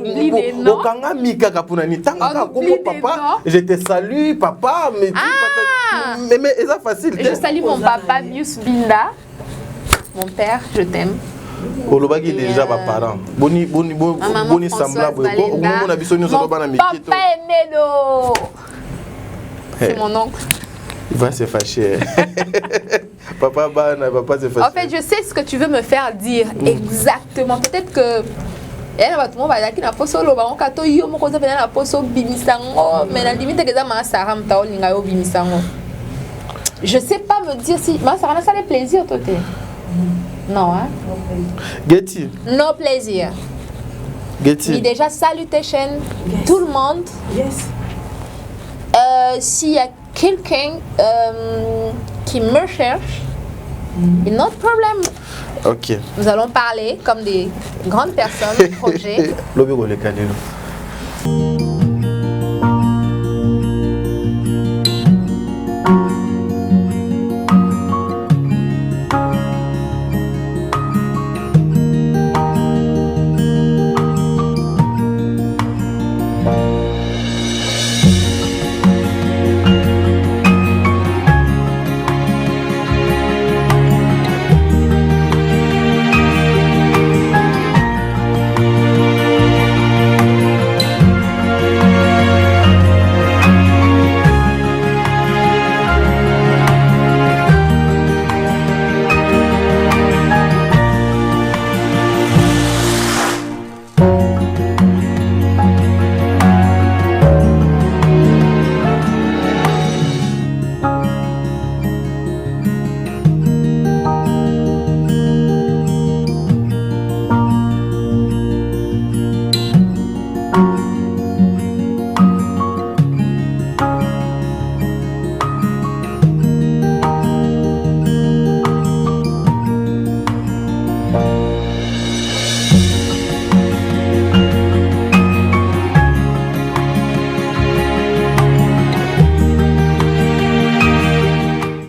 okanga mika kapuna ni tanga kaka kombo papa je te salue papa mais mais c'est facile. Je salue mon papa Bius Binda, mon père, je t'aime. Olobaki déjà ba parents boni sembla on a biso nyoso ba na mikito. Papa Enedo. C'est mon oncle. Il va se fâcher. Papa se fâche. En fait, je sais ce que tu veux me faire dire exactement. Peut-être que elle va tout le monde va dire qu'il n'a pas solo ba on kato yo mo ko za na poso bimisango mais la limite que ça ma saram ta olinga yo bimisango. Je sais pas me dire si ma saram ça les plaisir toi t'es. Non hein. Getty. No plaisir. Getty. Mais déjà salutation tout le monde. Yes. S'il y a quelqu'un qui me cherche, not problème. Ok. Nous allons parler comme des grandes personnes, projet.